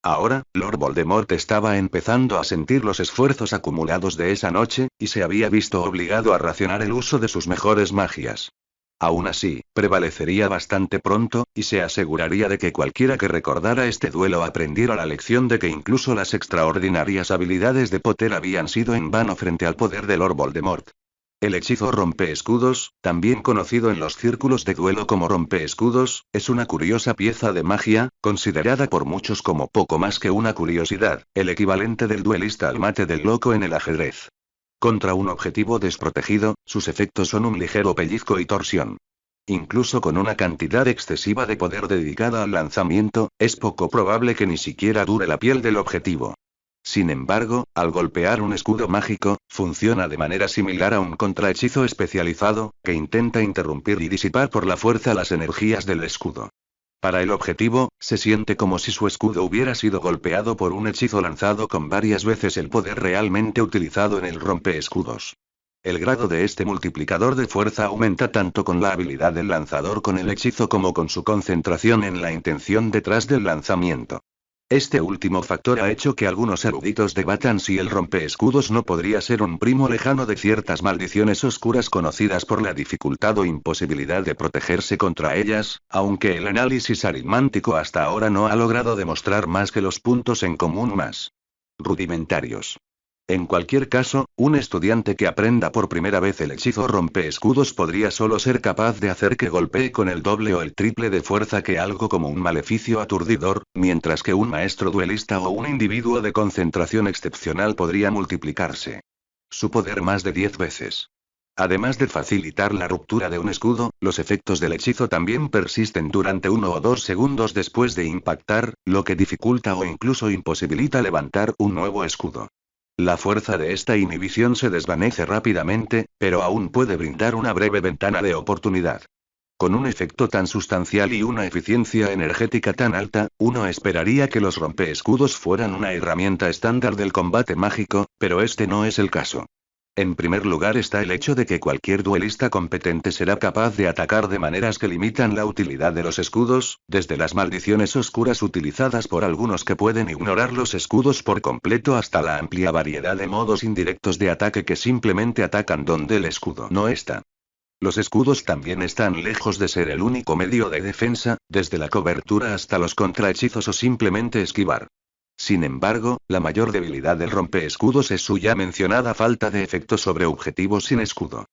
Ahora, Lord Voldemort estaba empezando a sentir los esfuerzos acumulados de esa noche, y se había visto obligado a racionar el uso de sus mejores magias. Aún así, prevalecería bastante pronto, y se aseguraría de que cualquiera que recordara este duelo aprendiera la lección de que incluso las extraordinarias habilidades de Potter habían sido en vano frente al poder de Lord Voldemort. El hechizo rompeescudos, también conocido en los círculos de duelo como rompeescudos, es una curiosa pieza de magia, considerada por muchos como poco más que una curiosidad, el equivalente del duelista al mate del loco en el ajedrez. Contra un objetivo desprotegido, sus efectos son un ligero pellizco y torsión. Incluso con una cantidad excesiva de poder dedicada al lanzamiento, es poco probable que ni siquiera dure la piel del objetivo. Sin embargo, al golpear un escudo mágico, funciona de manera similar a un contrahechizo especializado, que intenta interrumpir y disipar por la fuerza las energías del escudo. Para el objetivo, se siente como si su escudo hubiera sido golpeado por un hechizo lanzado con varias veces el poder realmente utilizado en el rompeescudos. El grado de este multiplicador de fuerza aumenta tanto con la habilidad del lanzador con el hechizo como con su concentración en la intención detrás del lanzamiento. Este último factor ha hecho que algunos eruditos debatan si el rompeescudos no podría ser un primo lejano de ciertas maldiciones oscuras conocidas por la dificultad o imposibilidad de protegerse contra ellas, aunque el análisis aritmático hasta ahora no ha logrado demostrar más que los puntos en común más rudimentarios. En cualquier caso, un estudiante que aprenda por primera vez el hechizo rompeescudos podría solo ser capaz de hacer que golpee con el doble o el triple de fuerza que algo como un maleficio aturdidor, mientras que un maestro duelista o un individuo de concentración excepcional podría multiplicarse su poder más de 10 veces. Además de facilitar la ruptura de un escudo, los efectos del hechizo también persisten durante 1 o 2 segundos después de impactar, lo que dificulta o incluso imposibilita levantar un nuevo escudo. La fuerza de esta inhibición se desvanece rápidamente, pero aún puede brindar una breve ventana de oportunidad. Con un efecto tan sustancial y una eficiencia energética tan alta, uno esperaría que los rompeescudos fueran una herramienta estándar del combate mágico, pero este no es el caso. En primer lugar está el hecho de que cualquier duelista competente será capaz de atacar de maneras que limitan la utilidad de los escudos, desde las maldiciones oscuras utilizadas por algunos que pueden ignorar los escudos por completo hasta la amplia variedad de modos indirectos de ataque que simplemente atacan donde el escudo no está. Los escudos también están lejos de ser el único medio de defensa, desde la cobertura hasta los contrahechizos o simplemente esquivar. Sin embargo, la mayor debilidad del rompeescudos es su ya mencionada falta de efecto sobre objetivos sin escudo.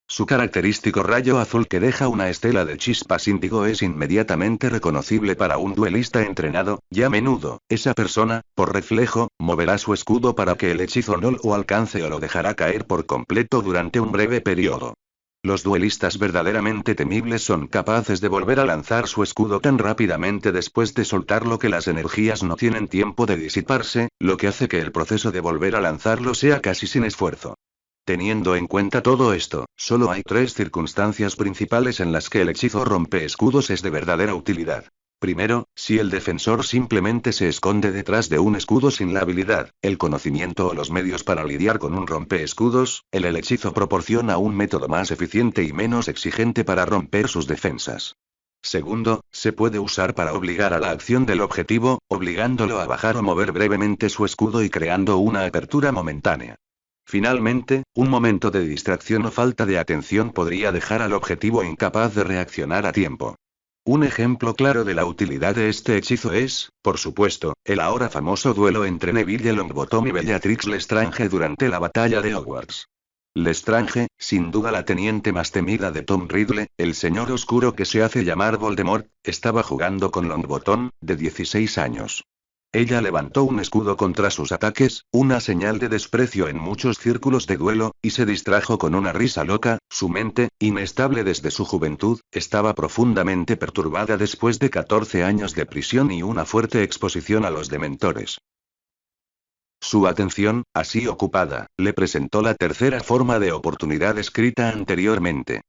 Su característico rayo azul que deja una estela de chispas índigo es inmediatamente reconocible para un duelista entrenado, y a menudo, esa persona, por reflejo, moverá su escudo para que el hechizo no lo alcance o lo dejará caer por completo durante un breve periodo. Los duelistas verdaderamente temibles son capaces de volver a lanzar su escudo tan rápidamente después de soltarlo que las energías no tienen tiempo de disiparse, lo que hace que el proceso de volver a lanzarlo sea casi sin esfuerzo. Teniendo en cuenta todo esto, solo hay 3 circunstancias principales en las que el hechizo rompeescudos es de verdadera utilidad. Primero, si el defensor simplemente se esconde detrás de un escudo sin la habilidad, el conocimiento o los medios para lidiar con un rompeescudos, el hechizo proporciona un método más eficiente y menos exigente para romper sus defensas. Segundo, se puede usar para obligar a la acción del objetivo, obligándolo a bajar o mover brevemente su escudo y creando una apertura momentánea. Finalmente, un momento de distracción o falta de atención podría dejar al objetivo incapaz de reaccionar a tiempo. Un ejemplo claro de la utilidad de este hechizo es, por supuesto, el ahora famoso duelo entre Neville Longbottom y Bellatrix Lestrange durante la batalla de Hogwarts. Lestrange, sin duda la teniente más temida de Tom Riddle, el señor oscuro que se hace llamar Voldemort, estaba jugando con Longbottom, de 16 años. Ella levantó un escudo contra sus ataques, una señal de desprecio en muchos círculos de duelo, y se distrajo con una risa loca. Su mente, inestable desde su juventud, estaba profundamente perturbada después de 14 años de prisión y una fuerte exposición a los dementores. Su atención, así ocupada, le presentó la tercera forma de oportunidad escrita anteriormente.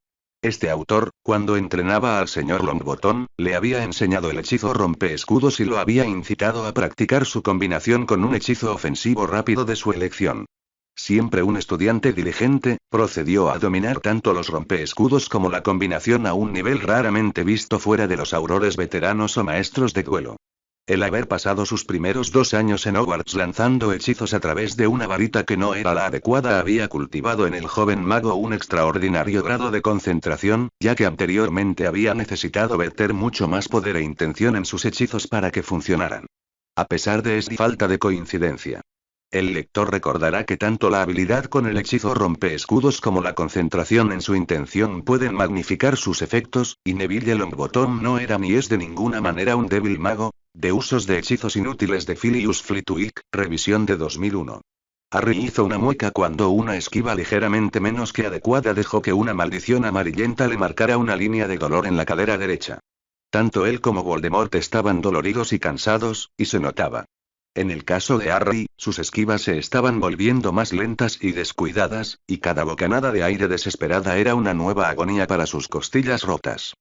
Este autor, cuando entrenaba al señor Longbottom, le había enseñado el hechizo rompeescudos y lo había incitado a practicar su combinación con un hechizo ofensivo rápido de su elección. Siempre un estudiante diligente, procedió a dominar tanto los rompeescudos como la combinación a un nivel raramente visto fuera de los aurores veteranos o maestros de duelo. El haber pasado sus primeros 2 años en Hogwarts lanzando hechizos a través de una varita que no era la adecuada había cultivado en el joven mago un extraordinario grado de concentración, ya que anteriormente había necesitado verter mucho más poder e intención en sus hechizos para que funcionaran. A pesar de esta falta de coincidencia, el lector recordará que tanto la habilidad con el hechizo rompeescudos como la concentración en su intención pueden magnificar sus efectos, y Neville Longbottom no era ni es de ninguna manera un débil mago. De usos de hechizos inútiles de Filius Flitwick, revisión de 2001. Harry hizo una mueca cuando una esquiva ligeramente menos que adecuada dejó que una maldición amarillenta le marcara una línea de dolor en la cadera derecha. Tanto él como Voldemort estaban doloridos y cansados, y se notaba. En el caso de Harry, sus esquivas se estaban volviendo más lentas y descuidadas, y cada bocanada de aire desesperada era una nueva agonía para sus costillas rotas.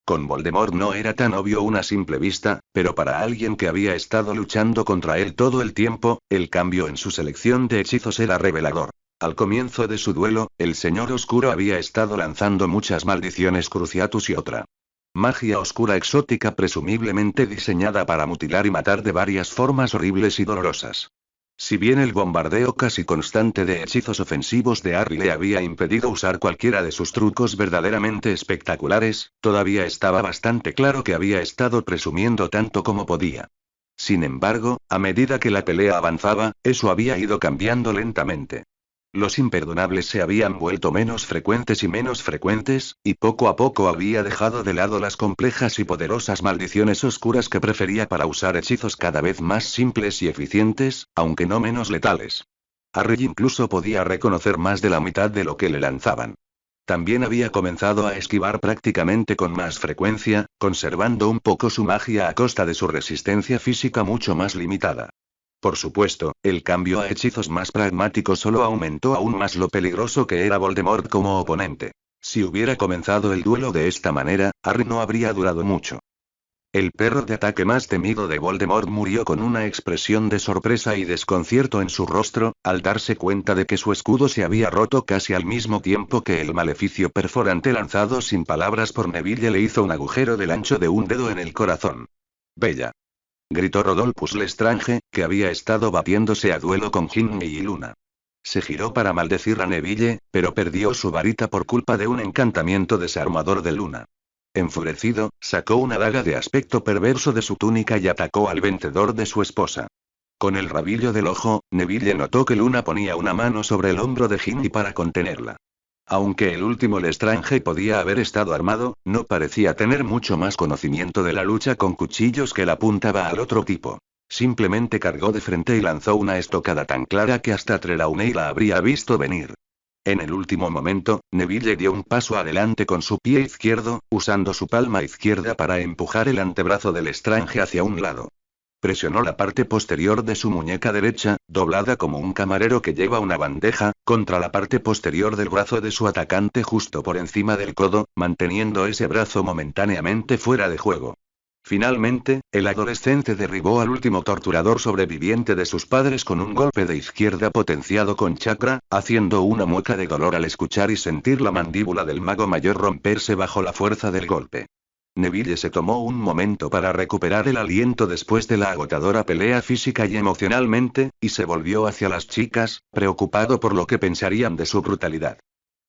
Con Voldemort no era tan obvio una simple vista, pero para alguien que había estado luchando contra él todo el tiempo, el cambio en su selección de hechizos era revelador. Al comienzo de su duelo, el señor oscuro había estado lanzando muchas maldiciones Cruciatus y otra magia oscura exótica presumiblemente diseñada para mutilar y matar de varias formas horribles y dolorosas. Si bien el bombardeo casi constante de hechizos ofensivos de Harry le había impedido usar cualquiera de sus trucos verdaderamente espectaculares, todavía estaba bastante claro que había estado presumiendo tanto como podía. Sin embargo, a medida que la pelea avanzaba, eso había ido cambiando lentamente. Los imperdonables se habían vuelto menos frecuentes, y poco a poco había dejado de lado las complejas y poderosas maldiciones oscuras que prefería para usar hechizos cada vez más simples y eficientes, aunque no menos letales. Harry incluso podía reconocer más de la mitad de lo que le lanzaban. También había comenzado a esquivar prácticamente con más frecuencia, conservando un poco su magia a costa de su resistencia física mucho más limitada. Por supuesto, el cambio a hechizos más pragmáticos solo aumentó aún más lo peligroso que era Voldemort como oponente. Si hubiera comenzado el duelo de esta manera, Harry no habría durado mucho. El perro de ataque más temido de Voldemort murió con una expresión de sorpresa y desconcierto en su rostro, al darse cuenta de que su escudo se había roto casi al mismo tiempo que el maleficio perforante lanzado sin palabras por Neville le hizo un agujero del ancho de un dedo en el corazón. «Bella», gritó Rodolphus Lestrange, que había estado batiéndose a duelo con Ginny y Luna. Se giró para maldecir a Neville, pero perdió su varita por culpa de un encantamiento desarmador de Luna. Enfurecido, sacó una daga de aspecto perverso de su túnica y atacó al vencedor de su esposa. Con el rabillo del ojo, Neville notó que Luna ponía una mano sobre el hombro de Ginny para contenerla. Aunque el último Lestrange podía haber estado armado, no parecía tener mucho más conocimiento de la lucha con cuchillos que la apuntaba al otro tipo. Simplemente cargó de frente y lanzó una estocada tan clara que hasta Trelawney la habría visto venir. En el último momento, Neville dio un paso adelante con su pie izquierdo, usando su palma izquierda para empujar el antebrazo del Lestrange hacia un lado. Presionó la parte posterior de su muñeca derecha, doblada como un camarero que lleva una bandeja, contra la parte posterior del brazo de su atacante justo por encima del codo, manteniendo ese brazo momentáneamente fuera de juego. Finalmente, el adolescente derribó al último torturador sobreviviente de sus padres con un golpe de izquierda potenciado con chakra, haciendo una mueca de dolor al escuchar y sentir la mandíbula del mago mayor romperse bajo la fuerza del golpe. Neville se tomó un momento para recuperar el aliento después de la agotadora pelea física y emocionalmente, y se volvió hacia las chicas, preocupado por lo que pensarían de su brutalidad.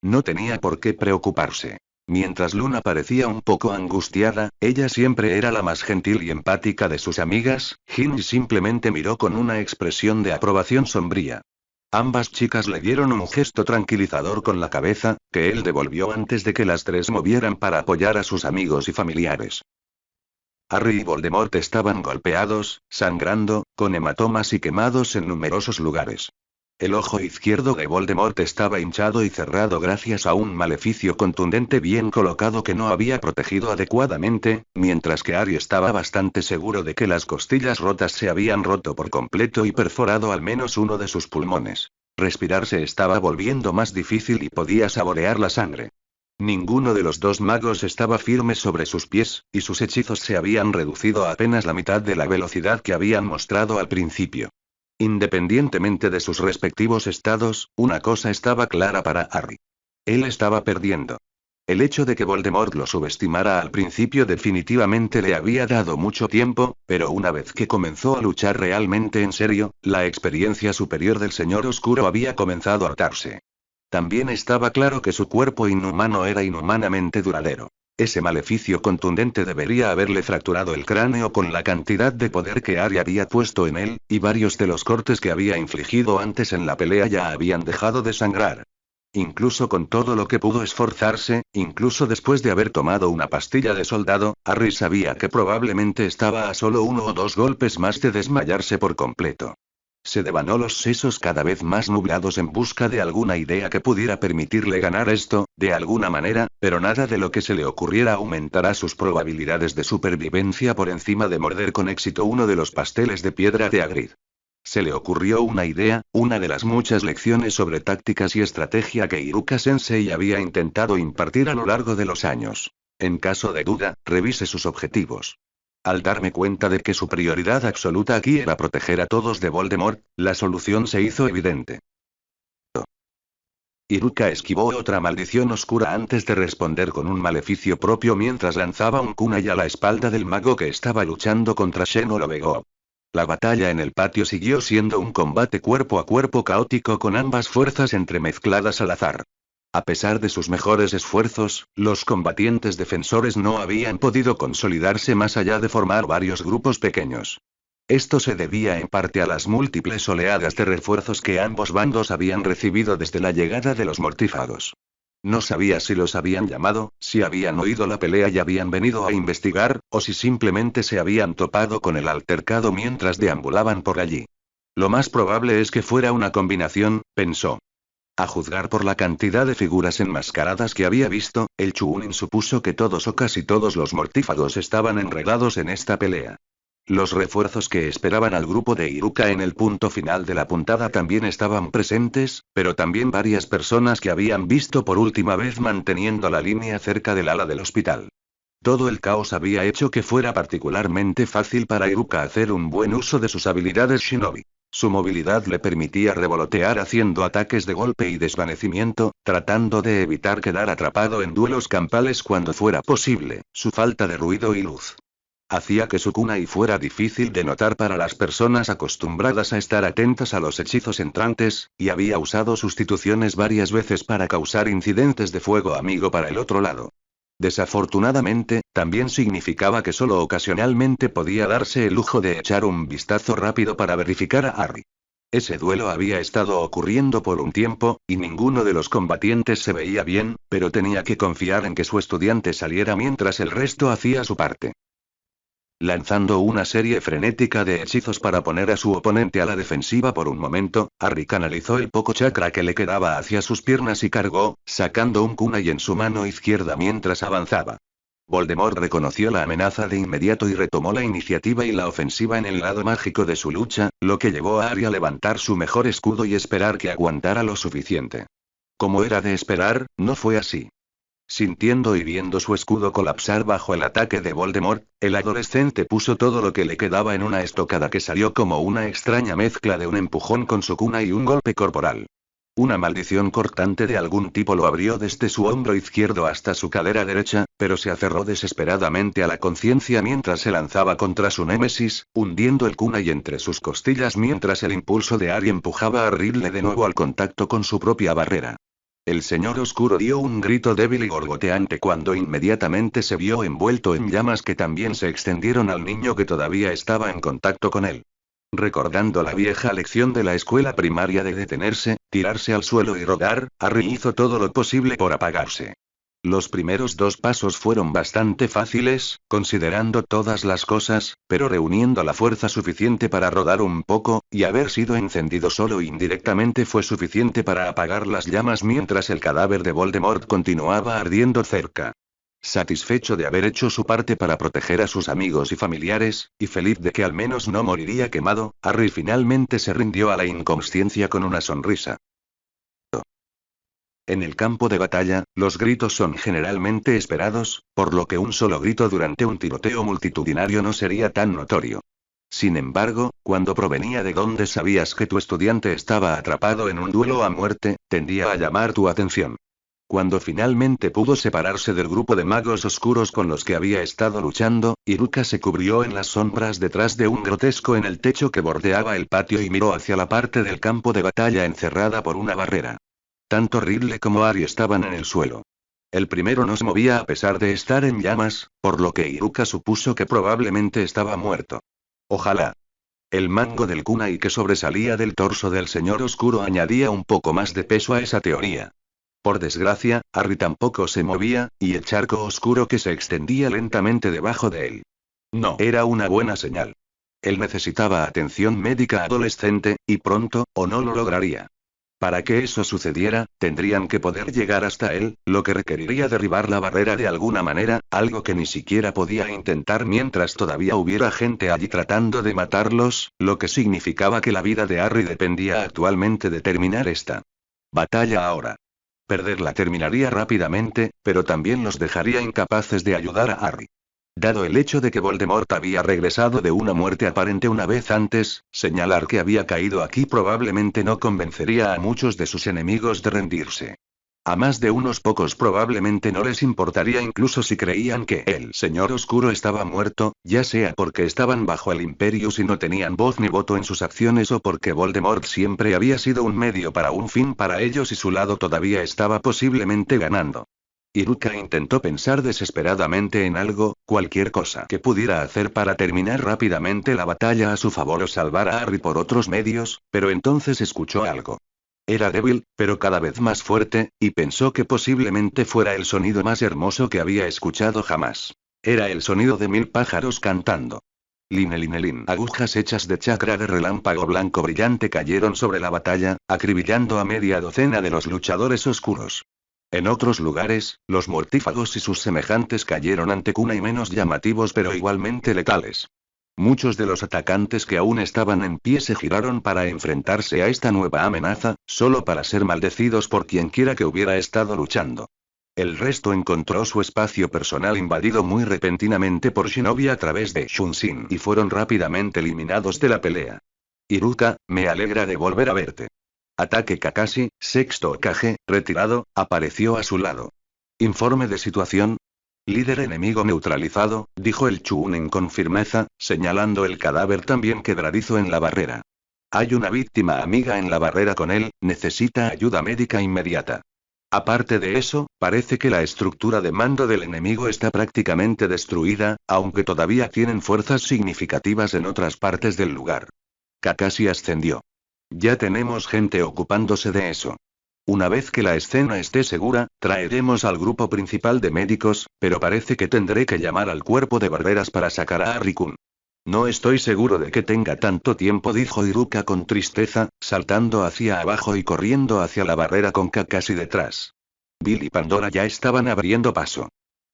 No tenía por qué preocuparse. Mientras Luna parecía un poco angustiada, ella siempre era la más gentil y empática de sus amigas. Ginny simplemente miró con una expresión de aprobación sombría. Ambas chicas le dieron un gesto tranquilizador con la cabeza, que él devolvió antes de que las tres movieran para apoyar a sus amigos y familiares. Harry y Voldemort estaban golpeados, sangrando, con hematomas y quemados en numerosos lugares. El ojo izquierdo de Voldemort estaba hinchado y cerrado gracias a un maleficio contundente bien colocado que no había protegido adecuadamente, mientras que Harry estaba bastante seguro de que las costillas rotas se habían roto por completo y perforado al menos uno de sus pulmones. Respirar se estaba volviendo más difícil y podía saborear la sangre. Ninguno de los dos magos estaba firme sobre sus pies, y sus hechizos se habían reducido a apenas la mitad de la velocidad que habían mostrado al principio. Independientemente de sus respectivos estados, una cosa estaba clara para Harry. Él estaba perdiendo. El hecho de que Voldemort lo subestimara al principio definitivamente le había dado mucho tiempo, pero una vez que comenzó a luchar realmente en serio, la experiencia superior del Señor Oscuro había comenzado a hartarse. También estaba claro que su cuerpo inhumano era inhumanamente duradero. Ese maleficio contundente debería haberle fracturado el cráneo con la cantidad de poder que Harry había puesto en él, y varios de los cortes que había infligido antes en la pelea ya habían dejado de sangrar. Incluso con todo lo que pudo esforzarse, incluso después de haber tomado una pastilla de soldado, Harry sabía que probablemente estaba a solo uno o dos golpes más de desmayarse por completo. Se devanó los sesos cada vez más nublados en busca de alguna idea que pudiera permitirle ganar esto, de alguna manera, pero nada de lo que se le ocurriera aumentará sus probabilidades de supervivencia por encima de morder con éxito uno de los pasteles de piedra de Hagrid. Se le ocurrió una idea, una de las muchas lecciones sobre tácticas y estrategia que Iruka Sensei había intentado impartir a lo largo de los años. En caso de duda, revise sus objetivos. Al darme cuenta de que su prioridad absoluta aquí era proteger a todos de Voldemort, la solución se hizo evidente. Iruka esquivó otra maldición oscura antes de responder con un maleficio propio mientras lanzaba un kunai a la espalda del mago que estaba luchando contra Sheno Lobegov. La batalla en el patio siguió siendo un combate cuerpo a cuerpo caótico con ambas fuerzas entremezcladas al azar. A pesar de sus mejores esfuerzos, los combatientes defensores no habían podido consolidarse más allá de formar varios grupos pequeños. Esto se debía en parte a las múltiples oleadas de refuerzos que ambos bandos habían recibido desde la llegada de los mortífagos. No sabía si los habían llamado, si habían oído la pelea y habían venido a investigar, o si simplemente se habían topado con el altercado mientras deambulaban por allí. Lo más probable es que fuera una combinación, pensó. A juzgar por la cantidad de figuras enmascaradas que había visto, el Chunin supuso que todos o casi todos los mortífagos estaban enredados en esta pelea. Los refuerzos que esperaban al grupo de Iruka en el punto final de la puntada también estaban presentes, pero también varias personas que habían visto por última vez manteniendo la línea cerca del ala del hospital. Todo el caos había hecho que fuera particularmente fácil para Iruka hacer un buen uso de sus habilidades Shinobi. Su movilidad le permitía revolotear haciendo ataques de golpe y desvanecimiento, tratando de evitar quedar atrapado en duelos campales cuando fuera posible. Su falta de ruido y luz hacía que su kunai fuera difícil de notar para las personas acostumbradas a estar atentas a los hechizos entrantes, y había usado sustituciones varias veces para causar incidentes de fuego amigo para el otro lado. Desafortunadamente, también significaba que solo ocasionalmente podía darse el lujo de echar un vistazo rápido para verificar a Harry. Ese duelo había estado ocurriendo por un tiempo, y ninguno de los combatientes se veía bien, pero tenía que confiar en que su estudiante saliera mientras el resto hacía su parte. Lanzando una serie frenética de hechizos para poner a su oponente a la defensiva por un momento, Harry canalizó el poco chakra que le quedaba hacia sus piernas y cargó, sacando un kunai en su mano izquierda mientras avanzaba. Voldemort reconoció la amenaza de inmediato y retomó la iniciativa y la ofensiva en el lado mágico de su lucha, lo que llevó a Harry a levantar su mejor escudo y esperar que aguantara lo suficiente. Como era de esperar, no fue así. Sintiendo y viendo su escudo colapsar bajo el ataque de Voldemort, el adolescente puso todo lo que le quedaba en una estocada que salió como una extraña mezcla de un empujón con su kunai y un golpe corporal. Una maldición cortante de algún tipo lo abrió desde su hombro izquierdo hasta su cadera derecha, pero se aferró desesperadamente a la conciencia mientras se lanzaba contra su némesis, hundiendo el kunai entre sus costillas mientras el impulso de Harry empujaba a Ridley de nuevo al contacto con su propia barrera. El señor oscuro dio un grito débil y gorgoteante cuando inmediatamente se vio envuelto en llamas que también se extendieron al niño que todavía estaba en contacto con él. Recordando la vieja lección de la escuela primaria de detenerse, tirarse al suelo y rogar, Harry hizo todo lo posible por apagarse. Los primeros 2 pasos fueron bastante fáciles, considerando todas las cosas, pero reuniendo la fuerza suficiente para rodar un poco, y haber sido encendido solo indirectamente fue suficiente para apagar las llamas mientras el cadáver de Voldemort continuaba ardiendo cerca. Satisfecho de haber hecho su parte para proteger a sus amigos y familiares, y feliz de que al menos no moriría quemado, Harry finalmente se rindió a la inconsciencia con una sonrisa. En el campo de batalla, los gritos son generalmente esperados, por lo que un solo grito durante un tiroteo multitudinario no sería tan notorio. Sin embargo, cuando provenía de donde sabías que tu estudiante estaba atrapado en un duelo a muerte, tendía a llamar tu atención. Cuando finalmente pudo separarse del grupo de magos oscuros con los que había estado luchando, Iruka se cubrió en las sombras detrás de un grotesco en el techo que bordeaba el patio y miró hacia la parte del campo de batalla encerrada por una barrera. Tanto Ridley como Harry estaban en el suelo. El primero no se movía a pesar de estar en llamas, por lo que Iruka supuso que probablemente estaba muerto. Ojalá. El mango del kunai que sobresalía del torso del señor oscuro añadía un poco más de peso a esa teoría. Por desgracia, Harry tampoco se movía, y el charco oscuro que se extendía lentamente debajo de él. No era una buena señal. Él necesitaba atención médica adolescente, y pronto, o no lo lograría. Para que eso sucediera, tendrían que poder llegar hasta él, lo que requeriría derribar la barrera de alguna manera, algo que ni siquiera podía intentar mientras todavía hubiera gente allí tratando de matarlos, lo que significaba que la vida de Harry dependía actualmente de terminar esta batalla ahora. Perderla terminaría rápidamente, pero también los dejaría incapaces de ayudar a Harry. Dado el hecho de que Voldemort había regresado de una muerte aparente una vez antes, señalar que había caído aquí probablemente no convencería a muchos de sus enemigos de rendirse. A más de unos pocos probablemente no les importaría incluso si creían que el señor oscuro estaba muerto, ya sea porque estaban bajo el Imperius y no tenían voz ni voto en sus acciones o porque Voldemort siempre había sido un medio para un fin para ellos y su lado todavía estaba posiblemente ganando. Iruka intentó pensar desesperadamente en algo, cualquier cosa que pudiera hacer para terminar rápidamente la batalla a su favor o salvar a Harry por otros medios, pero entonces escuchó algo. Era débil, pero cada vez más fuerte, y pensó que posiblemente fuera el sonido más hermoso que había escuchado jamás. Era el sonido de 1000 pájaros cantando. Linelin. Agujas hechas de chakra de relámpago blanco brillante cayeron sobre la batalla, acribillando a media docena de los luchadores oscuros. En otros lugares, los mortífagos y sus semejantes cayeron ante kunai menos llamativos pero igualmente letales. Muchos de los atacantes que aún estaban en pie se giraron para enfrentarse a esta nueva amenaza, solo para ser maldecidos por quienquiera que hubiera estado luchando. El resto encontró su espacio personal invadido muy repentinamente por Shinobi a través de Shunshin y fueron rápidamente eliminados de la pelea. Iruka, me alegra de volver a verte. Ataque Kakashi, sexto Hokage, retirado, apareció a su lado. Informe de situación. Líder enemigo neutralizado, dijo el Chunin con firmeza, señalando el cadáver también quebradizo en la barrera. Hay una víctima amiga en la barrera con él, necesita ayuda médica inmediata. Aparte de eso, parece que la estructura de mando del enemigo está prácticamente destruida, aunque todavía tienen fuerzas significativas en otras partes del lugar. Kakashi ascendió. Ya tenemos gente ocupándose de eso. Una vez que la escena esté segura, traeremos al grupo principal de médicos, pero parece que tendré que llamar al cuerpo de barreras para sacar a Harry-kun. No estoy seguro de que tenga tanto tiempo, dijo Iruka con tristeza, saltando hacia abajo y corriendo hacia la barrera con Kakashi detrás. Bill y Pandora ya estaban abriendo paso.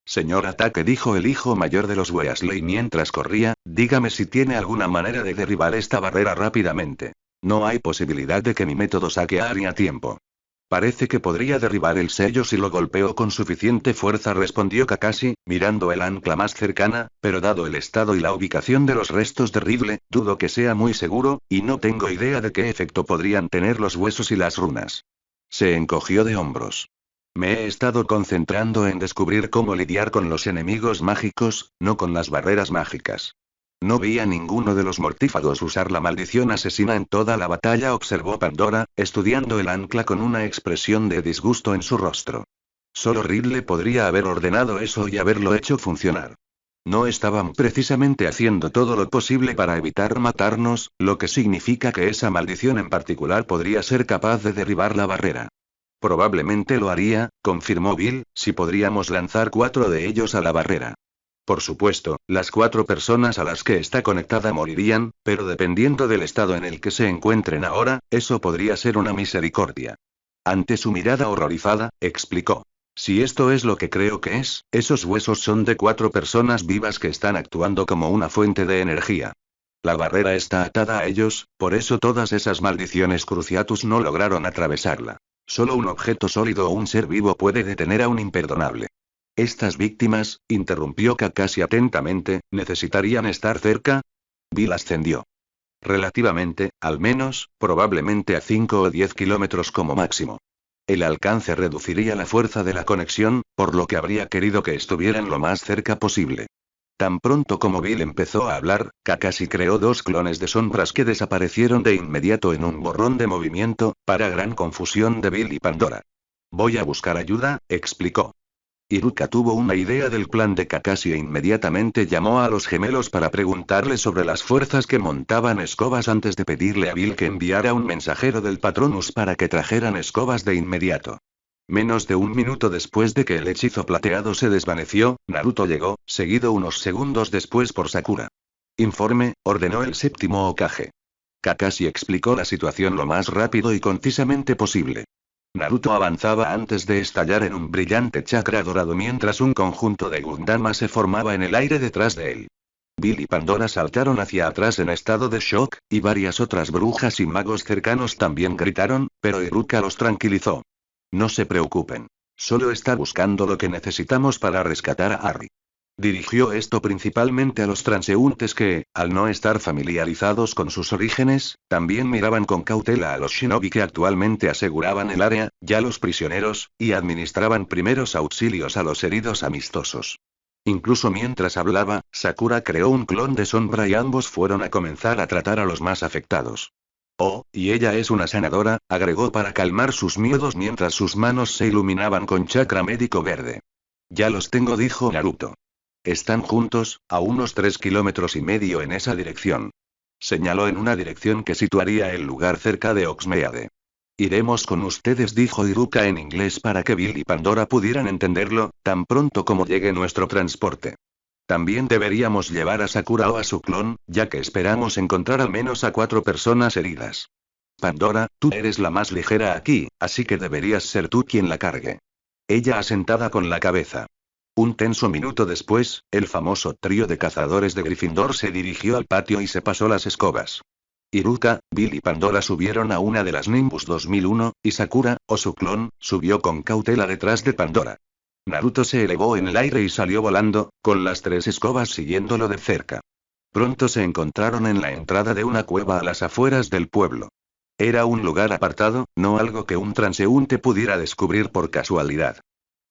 Señor Ataque, dijo el hijo mayor de los Weasley mientras corría, dígame si tiene alguna manera de derribar esta barrera rápidamente. No hay posibilidad de que mi método saque a Harry a tiempo. Parece que podría derribar el sello si lo golpeo con suficiente fuerza, respondió Kakashi, mirando el ancla más cercana, pero dado el estado y la ubicación de los restos de Ridley, dudo que sea muy seguro, y no tengo idea de qué efecto podrían tener los huesos y las runas. Se encogió de hombros. Me he estado concentrando en descubrir cómo lidiar con los enemigos mágicos, no con las barreras mágicas. No vi a ninguno de los mortífagos usar la maldición asesina en toda la batalla, observó Pandora, estudiando el ancla con una expresión de disgusto en su rostro. Solo Ridley podría haber ordenado eso y haberlo hecho funcionar. No estaban precisamente haciendo todo lo posible para evitar matarnos, lo que significa que esa maldición en particular podría ser capaz de derribar la barrera. Probablemente lo haría, confirmó Bill, si podríamos lanzar 4 de ellos a la barrera. Por supuesto, las 4 personas a las que está conectada morirían, pero dependiendo del estado en el que se encuentren ahora, eso podría ser una misericordia. Ante su mirada horrorizada, explicó. Si esto es lo que creo que es, esos huesos son de 4 personas vivas que están actuando como una fuente de energía. La barrera está atada a ellos, por eso todas esas maldiciones Cruciatus no lograron atravesarla. Solo un objeto sólido o un ser vivo puede detener a un imperdonable. Estas víctimas, interrumpió Kakashi atentamente, ¿necesitarían estar cerca? Bill ascendió. Relativamente, al menos, probablemente a 5 o 10 kilómetros como máximo. El alcance reduciría la fuerza de la conexión, por lo que habría querido que estuvieran lo más cerca posible. Tan pronto como Bill empezó a hablar, Kakashi creó 2 clones de sombras que desaparecieron de inmediato en un borrón de movimiento, para gran confusión de Bill y Pandora. Voy a buscar ayuda, explicó. Iruka tuvo una idea del plan de Kakashi e inmediatamente llamó a los gemelos para preguntarle sobre las fuerzas que montaban escobas antes de pedirle a Bill que enviara un mensajero del Patronus para que trajeran escobas de inmediato. Menos de un minuto después de que el hechizo plateado se desvaneció, Naruto llegó, seguido unos segundos después por Sakura. Informe, ordenó el séptimo Hokage. Kakashi explicó la situación lo más rápido y concisamente posible. Naruto avanzaba antes de estallar en un brillante chakra dorado mientras un conjunto de Gundama se formaba en el aire detrás de él. Bill y Pandora saltaron hacia atrás en estado de shock, y varias otras brujas y magos cercanos también gritaron, pero Iruka los tranquilizó. No se preocupen. Solo está buscando lo que necesitamos para rescatar a Harry. Dirigió esto principalmente a los transeúntes que, al no estar familiarizados con sus orígenes, también miraban con cautela a los shinobi que actualmente aseguraban el área, ya los prisioneros, y administraban primeros auxilios a los heridos amistosos. Incluso mientras hablaba, Sakura creó un clon de sombra y ambos fueron a comenzar a tratar a los más afectados. Oh, y ella es una sanadora, agregó para calmar sus miedos mientras sus manos se iluminaban con chakra médico verde. Ya los tengo, dijo Naruto. Están juntos, a unos 3,5 kilómetros en esa dirección. Señaló en una dirección que situaría el lugar cerca de Oxmeade. Iremos con ustedes, dijo Iruka en inglés para que Bill y Pandora pudieran entenderlo, tan pronto como llegue nuestro transporte. También deberíamos llevar a Sakura o a su clon, ya que esperamos encontrar al menos a 4 personas heridas. Pandora, tú eres la más ligera aquí, así que deberías ser tú quien la cargue. Ella asentada con la cabeza. Un tenso minuto después, el famoso trío de cazadores de Gryffindor se dirigió al patio y se pasó las escobas. Iruka, Bill y Pandora subieron a una de las Nimbus 2001, y Sakura, o su clon, subió con cautela detrás de Pandora. Naruto se elevó en el aire y salió volando, con las 3 escobas siguiéndolo de cerca. Pronto se encontraron en la entrada de una cueva a las afueras del pueblo. Era un lugar apartado, no algo que un transeúnte pudiera descubrir por casualidad.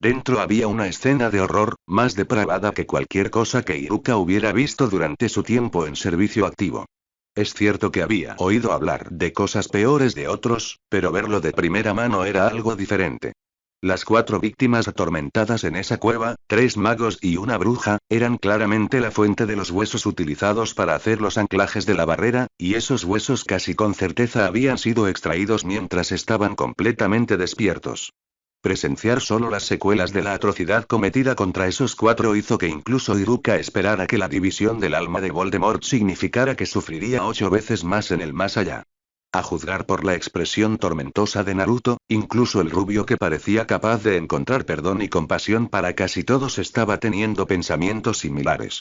Dentro había una escena de horror, más depravada que cualquier cosa que Iruka hubiera visto durante su tiempo en servicio activo. Es cierto que había oído hablar de cosas peores de otros, pero verlo de primera mano era algo diferente. Las 4 víctimas atormentadas en esa cueva, 3 magos y una bruja, eran claramente la fuente de los huesos utilizados para hacer los anclajes de la barrera, y esos huesos casi con certeza habían sido extraídos mientras estaban completamente despiertos. Presenciar solo las secuelas de la atrocidad cometida contra esos 4 hizo que incluso Iruka esperara que la división del alma de Voldemort significara que sufriría 8 veces más en el más allá. A juzgar por la expresión tormentosa de Naruto, incluso el rubio que parecía capaz de encontrar perdón y compasión para casi todos estaba teniendo pensamientos similares.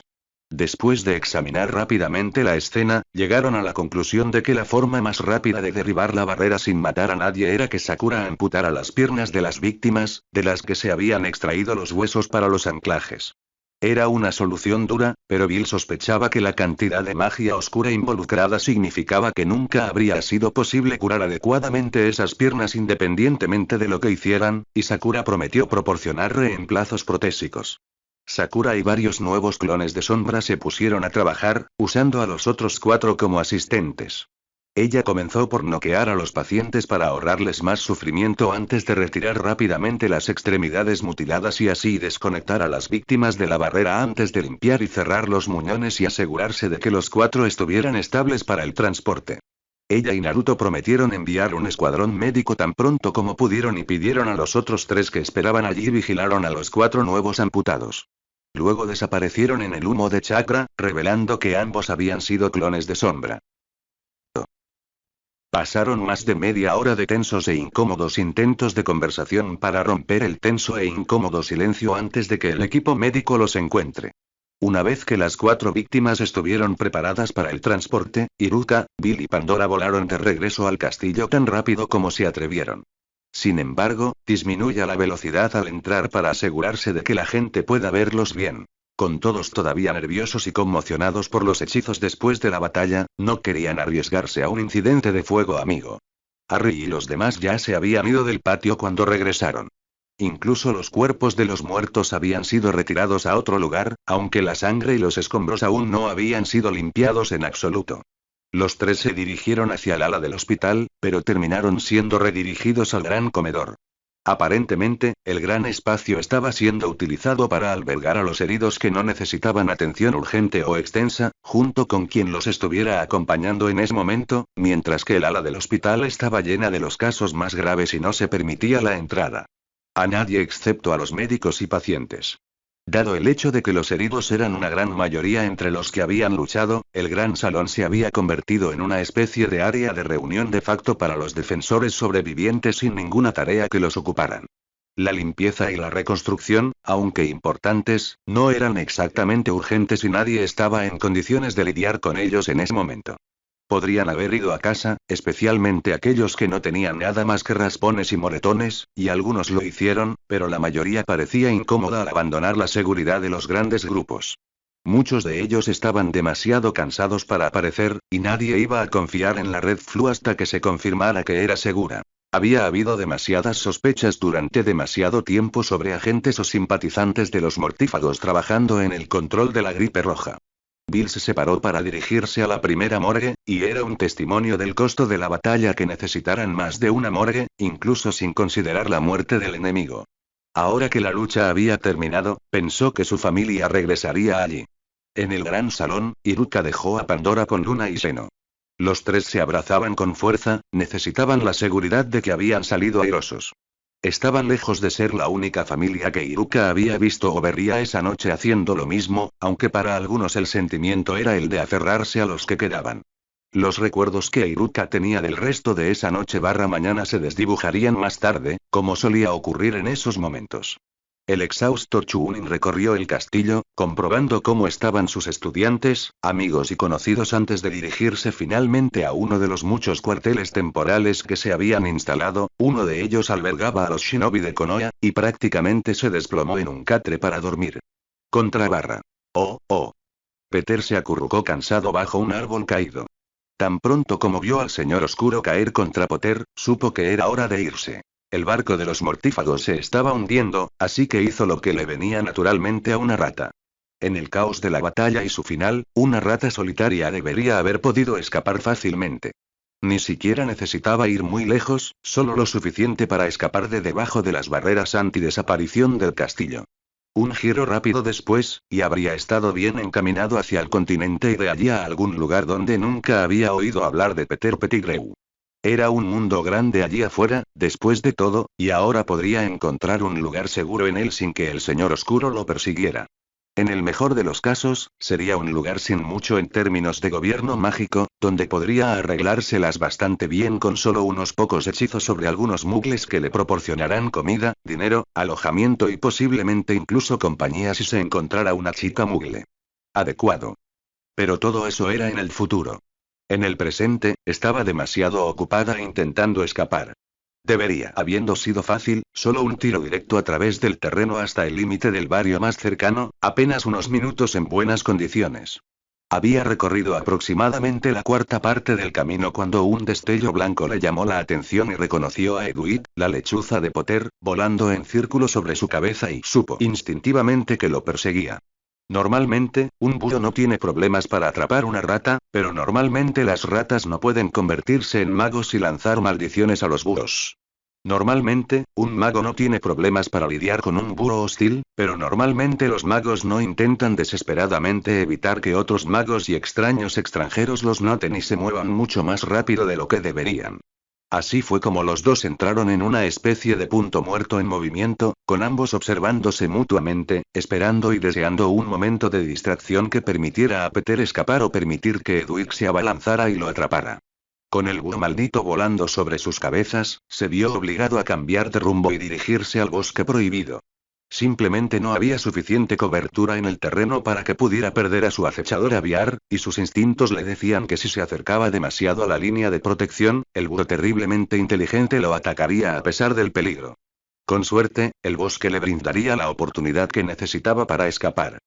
Después de examinar rápidamente la escena, llegaron a la conclusión de que la forma más rápida de derribar la barrera sin matar a nadie era que Sakura amputara las piernas de las víctimas, de las que se habían extraído los huesos para los anclajes. Era una solución dura, pero Bill sospechaba que la cantidad de magia oscura involucrada significaba que nunca habría sido posible curar adecuadamente esas piernas independientemente de lo que hicieran, y Sakura prometió proporcionar reemplazos protésicos. Sakura y varios nuevos clones de sombra se pusieron a trabajar, usando a los otros 4 como asistentes. Ella comenzó por noquear a los pacientes para ahorrarles más sufrimiento antes de retirar rápidamente las extremidades mutiladas y así desconectar a las víctimas de la barrera antes de limpiar y cerrar los muñones y asegurarse de que los 4 estuvieran estables para el transporte. Ella y Naruto prometieron enviar un escuadrón médico tan pronto como pudieron y pidieron a los otros 3 que esperaban allí y vigilaron a los 4 nuevos amputados. Luego desaparecieron en el humo de chakra, revelando que ambos habían sido clones de sombra. Pasaron más de media hora de tensos e incómodos intentos de conversación para romper el tenso e incómodo silencio antes de que el equipo médico los encuentre. Una vez que las 4 víctimas estuvieron preparadas para el transporte, Iruka, Bill y Pandora volaron de regreso al castillo tan rápido como se atrevieron. Sin embargo, disminuya la velocidad al entrar para asegurarse de que la gente pueda verlos bien. Con todos todavía nerviosos y conmocionados por los hechizos después de la batalla, no querían arriesgarse a un incidente de fuego amigo. Harry y los demás ya se habían ido del patio cuando regresaron. Incluso los cuerpos de los muertos habían sido retirados a otro lugar, aunque la sangre y los escombros aún no habían sido limpiados en absoluto. Los 3 se dirigieron hacia el ala del hospital, pero terminaron siendo redirigidos al gran comedor. Aparentemente, el gran espacio estaba siendo utilizado para albergar a los heridos que no necesitaban atención urgente o extensa, junto con quien los estuviera acompañando en ese momento, mientras que el ala del hospital estaba llena de los casos más graves y no se permitía la entrada. A nadie excepto a los médicos y pacientes. Dado el hecho de que los heridos eran una gran mayoría entre los que habían luchado, el gran salón se había convertido en una especie de área de reunión de facto para los defensores sobrevivientes sin ninguna tarea que los ocuparan. La limpieza y la reconstrucción, aunque importantes, no eran exactamente urgentes y nadie estaba en condiciones de lidiar con ellos en ese momento. Podrían haber ido a casa, especialmente aquellos que no tenían nada más que raspones y moretones, y algunos lo hicieron, pero la mayoría parecía incómoda al abandonar la seguridad de los grandes grupos. Muchos de ellos estaban demasiado cansados para aparecer, y nadie iba a confiar en la Red Flu hasta que se confirmara que era segura. Había habido demasiadas sospechas durante demasiado tiempo sobre agentes o simpatizantes de los mortífagos trabajando en el control de la gripe roja. Bill se separó para dirigirse a la primera morgue, y era un testimonio del costo de la batalla que necesitaran más de una morgue, incluso sin considerar la muerte del enemigo. Ahora que la lucha había terminado, pensó que su familia regresaría allí. En el gran salón, Iruka dejó a Pandora con Luna y Seno. Los 3 se abrazaban con fuerza, necesitaban la seguridad de que habían salido airosos. Estaban lejos de ser la única familia que Iruka había visto o vería esa noche haciendo lo mismo, aunque para algunos el sentimiento era el de aferrarse a los que quedaban. Los recuerdos que Iruka tenía del resto de esa noche barra mañana se desdibujarían más tarde, como solía ocurrir en esos momentos. El exhausto Chunin recorrió el castillo, comprobando cómo estaban sus estudiantes, amigos y conocidos antes de dirigirse finalmente a uno de los muchos cuarteles temporales que se habían instalado. Uno de ellos albergaba a los shinobi de Konoha, y prácticamente se desplomó en un catre para dormir. Contrabarra. Oh, oh. Peter se acurrucó cansado bajo un árbol caído. Tan pronto como vio al señor oscuro caer contra Potter, supo que era hora de irse. El barco de los mortífagos se estaba hundiendo, así que hizo lo que le venía naturalmente a una rata. En el caos de la batalla y su final, una rata solitaria debería haber podido escapar fácilmente. Ni siquiera necesitaba ir muy lejos, solo lo suficiente para escapar de debajo de las barreras antidesaparición del castillo. Un giro rápido después, y habría estado bien encaminado hacia el continente y de allí a algún lugar donde nunca había oído hablar de Peter Pettigrew. Era un mundo grande allí afuera, después de todo, y ahora podría encontrar un lugar seguro en él sin que el señor oscuro lo persiguiera. En el mejor de los casos, sería un lugar sin mucho en términos de gobierno mágico, donde podría arreglárselas bastante bien con solo unos pocos hechizos sobre algunos mugles que le proporcionarán comida, dinero, alojamiento y posiblemente incluso compañía si se encontrara una chica mugle adecuado. Pero todo eso era en el futuro. En el presente, estaba demasiado ocupada intentando escapar. Debería habiendo sido fácil, solo un tiro directo a través del terreno hasta el límite del barrio más cercano, apenas unos minutos en buenas condiciones. Había recorrido aproximadamente la cuarta parte del camino cuando un destello blanco le llamó la atención y reconoció a Edwig, la lechuza de Potter, volando en círculo sobre su cabeza y supo instintivamente que lo perseguía. Normalmente, un búho no tiene problemas para atrapar una rata, pero normalmente las ratas no pueden convertirse en magos y lanzar maldiciones a los búhos. Normalmente, un mago no tiene problemas para lidiar con un búho hostil, pero normalmente los magos no intentan desesperadamente evitar que otros magos y extraños extranjeros los noten y se muevan mucho más rápido de lo que deberían. Así fue como los dos entraron en una especie de punto muerto en movimiento, con ambos observándose mutuamente, esperando y deseando un momento de distracción que permitiera a Peter escapar o permitir que Edwig se abalanzara y lo atrapara. Con el búho maldito volando sobre sus cabezas, se vio obligado a cambiar de rumbo y dirigirse al bosque prohibido. Simplemente no había suficiente cobertura en el terreno para que pudiera perder a su acechador aviar, y sus instintos le decían que si se acercaba demasiado a la línea de protección, el búho terriblemente inteligente lo atacaría a pesar del peligro. Con suerte, el bosque le brindaría la oportunidad que necesitaba para escapar.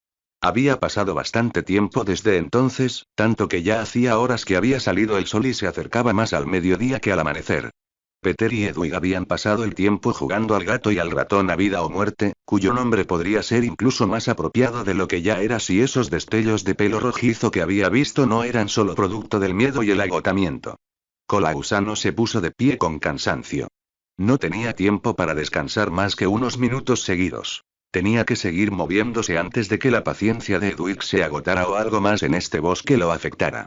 Había pasado bastante tiempo desde entonces, tanto que ya hacía horas que había salido el sol y se acercaba más al mediodía que al amanecer. Peter y Edwig habían pasado el tiempo jugando al gato y al ratón a vida o muerte, cuyo nombre podría ser incluso más apropiado de lo que ya era si esos destellos de pelo rojizo que había visto no eran solo producto del miedo y el agotamiento. Colagusano se puso de pie con cansancio. No tenía tiempo para descansar más que unos minutos seguidos. Tenía que seguir moviéndose antes de que la paciencia de Edwig se agotara o algo más en este bosque lo afectara.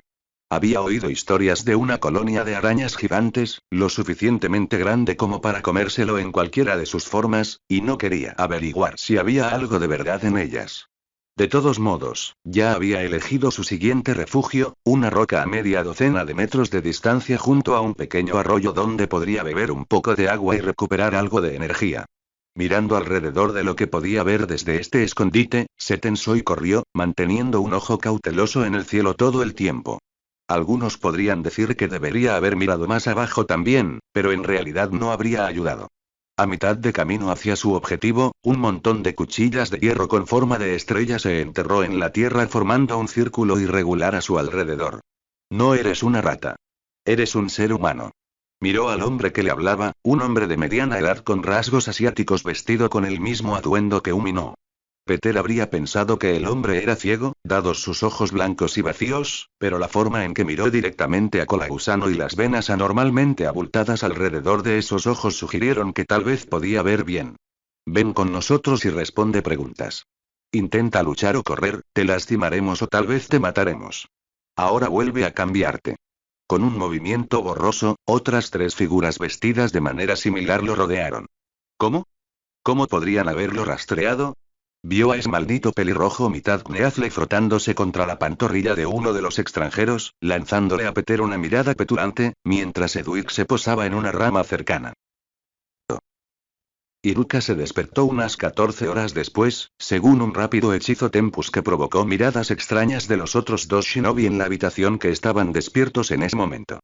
Había oído historias de una colonia de arañas gigantes, lo suficientemente grande como para comérselo en cualquiera de sus formas, y no quería averiguar si había algo de verdad en ellas. De todos modos, ya había elegido su siguiente refugio, una roca a media docena de metros de distancia junto a un pequeño arroyo donde podría beber un poco de agua y recuperar algo de energía. Mirando alrededor de lo que podía ver desde este escondite, se tensó y corrió, manteniendo un ojo cauteloso en el cielo todo el tiempo. Algunos podrían decir que debería haber mirado más abajo también, pero en realidad no habría ayudado. A mitad de camino hacia su objetivo, un montón de cuchillas de hierro con forma de estrella se enterró en la tierra formando un círculo irregular a su alrededor. No eres una rata. Eres un ser humano. Miró al hombre que le hablaba, un hombre de mediana edad con rasgos asiáticos vestido con el mismo atuendo que Umino. Peter habría pensado que el hombre era ciego, dados sus ojos blancos y vacíos, pero la forma en que miró directamente a Colagusano y las venas anormalmente abultadas alrededor de esos ojos sugirieron que tal vez podía ver bien. Ven con nosotros y responde preguntas. Intenta luchar o correr, te lastimaremos o tal vez te mataremos. Ahora vuelve a cambiarte. Con un movimiento borroso, otras 3 figuras vestidas de manera similar lo rodearon. ¿Cómo? ¿Cómo podrían haberlo rastreado? Vio a ese maldito pelirrojo mitad Kneazle frotándose contra la pantorrilla de uno de los extranjeros, lanzándole a Peter una mirada petulante, mientras Edwig se posaba en una rama cercana. Iruka se despertó unas 14 horas después, según un rápido hechizo Tempus que provocó miradas extrañas de los otros dos shinobi en la habitación que estaban despiertos en ese momento.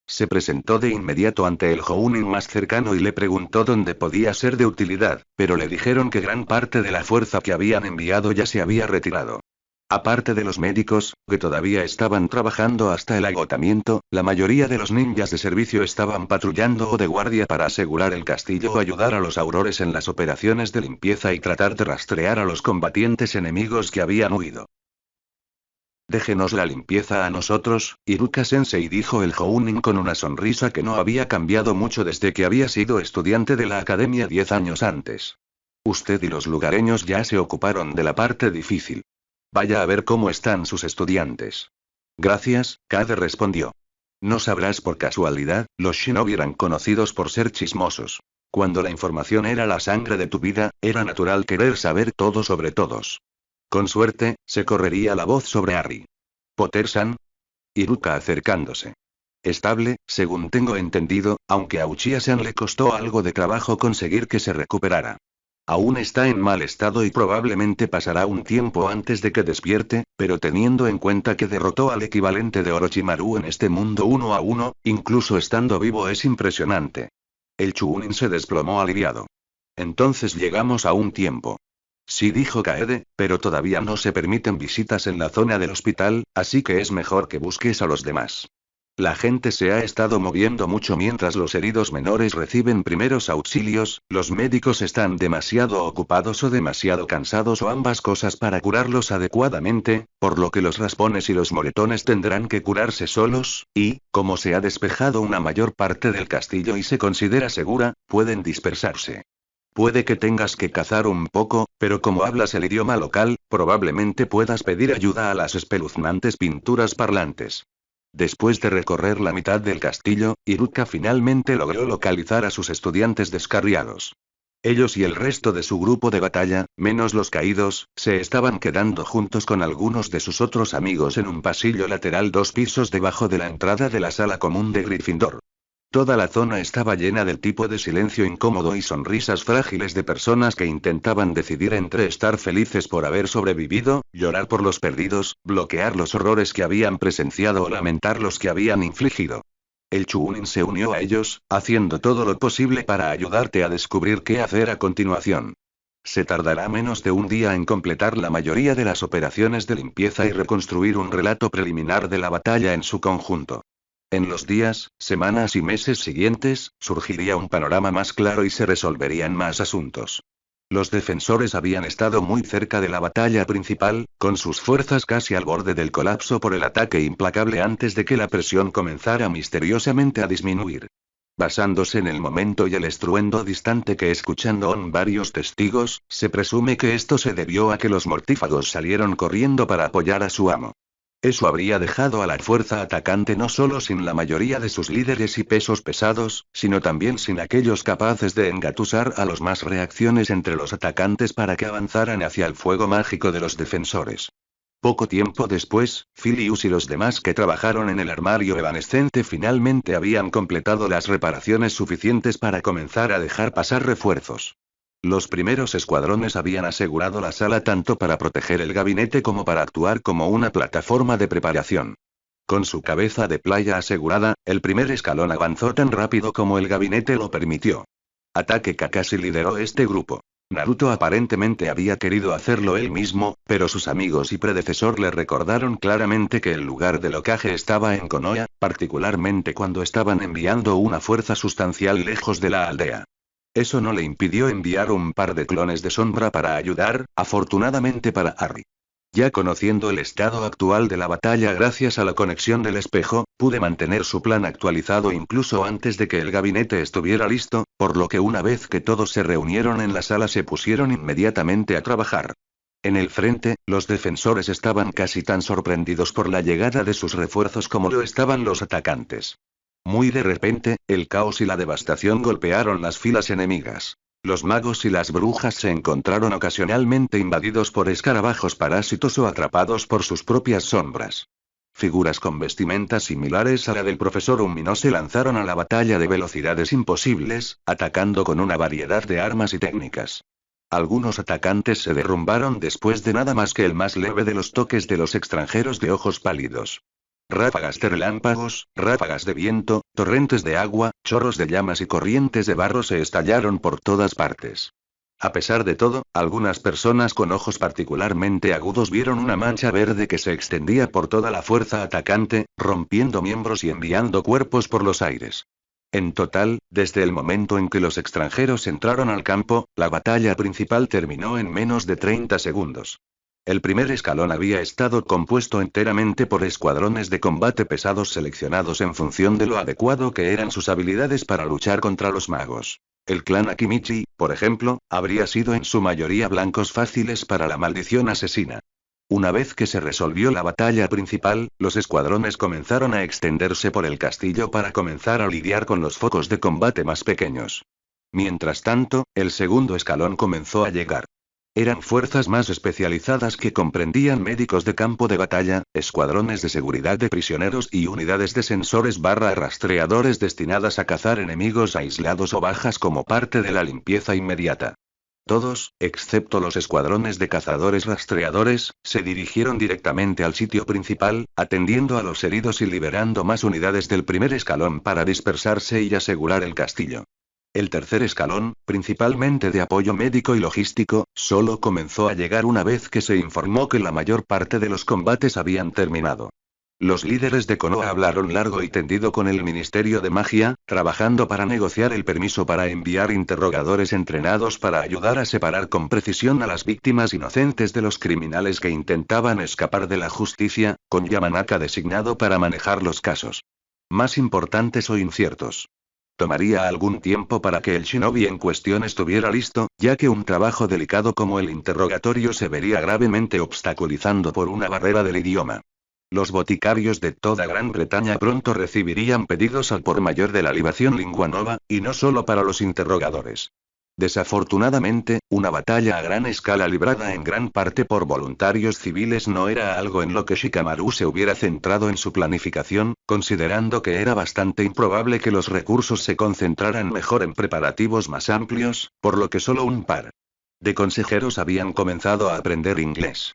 Se presentó de inmediato ante el Jounin más cercano y le preguntó dónde podía ser de utilidad, pero le dijeron que gran parte de la fuerza que habían enviado ya se había retirado. Aparte de los médicos, que todavía estaban trabajando hasta el agotamiento, la mayoría de los ninjas de servicio estaban patrullando o de guardia para asegurar el castillo o ayudar a los aurores en las operaciones de limpieza y tratar de rastrear a los combatientes enemigos que habían huido. Déjenos la limpieza a nosotros, Iruka-sensei, dijo el Jounin con una sonrisa que no había cambiado mucho desde que había sido estudiante de la academia 10 años antes. Usted y los lugareños ya se ocuparon de la parte difícil. Vaya a ver cómo están sus estudiantes. Gracias, Kade respondió. No sabrás por casualidad, los shinobi eran conocidos por ser chismosos. Cuando la información era la sangre de tu vida, era natural querer saber todo sobre todos. Con suerte, se correría la voz sobre Harry. ¿Potter-san? Iruka acercándose. Estable, según tengo entendido, aunque a Uchiha-san le costó algo de trabajo conseguir que se recuperara. Aún está en mal estado y probablemente pasará un tiempo antes de que despierte, pero teniendo en cuenta que derrotó al equivalente de Orochimaru en este mundo 1 a 1, incluso estando vivo es impresionante. El Chunin se desplomó aliviado. Entonces llegamos a un tiempo. Sí, dijo Kaede, pero todavía no se permiten visitas en la zona del hospital, así que es mejor que busques a los demás. La gente se ha estado moviendo mucho mientras los heridos menores reciben primeros auxilios, los médicos están demasiado ocupados o demasiado cansados o ambas cosas para curarlos adecuadamente, por lo que los raspones y los moretones tendrán que curarse solos, y, como se ha despejado una mayor parte del castillo y se considera segura, pueden dispersarse. Puede que tengas que cazar un poco, pero como hablas el idioma local, probablemente puedas pedir ayuda a las espeluznantes pinturas parlantes. Después de recorrer la mitad del castillo, Iruka finalmente logró localizar a sus estudiantes descarriados. Ellos y el resto de su grupo de batalla, menos los caídos, se estaban quedando juntos con algunos de sus otros amigos en un pasillo lateral 2 pisos debajo de la entrada de la sala común de Gryffindor. Toda la zona estaba llena del tipo de silencio incómodo y sonrisas frágiles de personas que intentaban decidir entre estar felices por haber sobrevivido, llorar por los perdidos, bloquear los horrores que habían presenciado o lamentar los que habían infligido. El Chunin se unió a ellos, haciendo todo lo posible para ayudarte a descubrir qué hacer a continuación. Se tardará menos de un día en completar la mayoría de las operaciones de limpieza y reconstruir un relato preliminar de la batalla en su conjunto. En los días, semanas y meses siguientes, surgiría un panorama más claro y se resolverían más asuntos. Los defensores habían estado muy cerca de la batalla principal, con sus fuerzas casi al borde del colapso por el ataque implacable antes de que la presión comenzara misteriosamente a disminuir. Basándose en el momento y el estruendo distante que escucharon varios testigos, se presume que esto se debió a que los mortífagos salieron corriendo para apoyar a su amo. Eso habría dejado a la fuerza atacante no solo sin la mayoría de sus líderes y pesos pesados, sino también sin aquellos capaces de engatusar a los más reacciones entre los atacantes para que avanzaran hacia el fuego mágico de los defensores. Poco tiempo después, Filius y los demás que trabajaron en el armario evanescente finalmente habían completado las reparaciones suficientes para comenzar a dejar pasar refuerzos. Los primeros escuadrones habían asegurado la sala tanto para proteger el gabinete como para actuar como una plataforma de preparación. Con su cabeza de playa asegurada, el primer escalón avanzó tan rápido como el gabinete lo permitió. Ataque Kakashi lideró este grupo. Naruto aparentemente había querido hacerlo él mismo, pero sus amigos y predecesor le recordaron claramente que el lugar del Hokage estaba en Konoha, particularmente cuando estaban enviando una fuerza sustancial lejos de la aldea. Eso no le impidió enviar un par de clones de sombra para ayudar, afortunadamente para Harry. Ya conociendo el estado actual de la batalla gracias a la conexión del espejo, pude mantener su plan actualizado incluso antes de que el gabinete estuviera listo, por lo que una vez que todos se reunieron en la sala se pusieron inmediatamente a trabajar. En el frente, los defensores estaban casi tan sorprendidos por la llegada de sus refuerzos como lo estaban los atacantes. Muy de repente, el caos y la devastación golpearon las filas enemigas. Los magos y las brujas se encontraron ocasionalmente invadidos por escarabajos parásitos o atrapados por sus propias sombras. Figuras con vestimentas similares a la del profesor Umino se lanzaron a la batalla de velocidades imposibles, atacando con una variedad de armas y técnicas. Algunos atacantes se derrumbaron después de nada más que el más leve de los toques de los extranjeros de ojos pálidos. Ráfagas de relámpagos, ráfagas de viento, torrentes de agua, chorros de llamas y corrientes de barro se estallaron por todas partes. A pesar de todo, algunas personas con ojos particularmente agudos vieron una mancha verde que se extendía por toda la fuerza atacante, rompiendo miembros y enviando cuerpos por los aires. En total, desde el momento en que los extranjeros entraron al campo, la batalla principal terminó en menos de 30 segundos. El primer escalón había estado compuesto enteramente por escuadrones de combate pesados seleccionados en función de lo adecuado que eran sus habilidades para luchar contra los magos. El clan Akimichi, por ejemplo, habría sido en su mayoría blancos fáciles para la maldición asesina. Una vez que se resolvió la batalla principal, los escuadrones comenzaron a extenderse por el castillo para comenzar a lidiar con los focos de combate más pequeños. Mientras tanto, el segundo escalón comenzó a llegar. Eran fuerzas más especializadas que comprendían médicos de campo de batalla, escuadrones de seguridad de prisioneros y unidades de sensores rastreadores destinadas a cazar enemigos aislados o bajas como parte de la limpieza inmediata. Todos, excepto los escuadrones de cazadores rastreadores, se dirigieron directamente al sitio principal, atendiendo a los heridos y liberando más unidades del primer escalón para dispersarse y asegurar el castillo. El tercer escalón, principalmente de apoyo médico y logístico, solo comenzó a llegar una vez que se informó que la mayor parte de los combates habían terminado. Los líderes de Konoha hablaron largo y tendido con el Ministerio de Magia, trabajando para negociar el permiso para enviar interrogadores entrenados para ayudar a separar con precisión a las víctimas inocentes de los criminales que intentaban escapar de la justicia, con Yamanaka designado para manejar los casos más importantes o inciertos. Tomaría algún tiempo para que el shinobi en cuestión estuviera listo, ya que un trabajo delicado como el interrogatorio se vería gravemente obstaculizado por una barrera del idioma. Los boticarios de toda Gran Bretaña pronto recibirían pedidos al por mayor de la libación lingua nova, y no solo para los interrogadores. Desafortunadamente, una batalla a gran escala librada en gran parte por voluntarios civiles no era algo en lo que Shikamaru se hubiera centrado en su planificación, considerando que era bastante improbable que los recursos se concentraran mejor en preparativos más amplios, por lo que solo un par de consejeros habían comenzado a aprender inglés.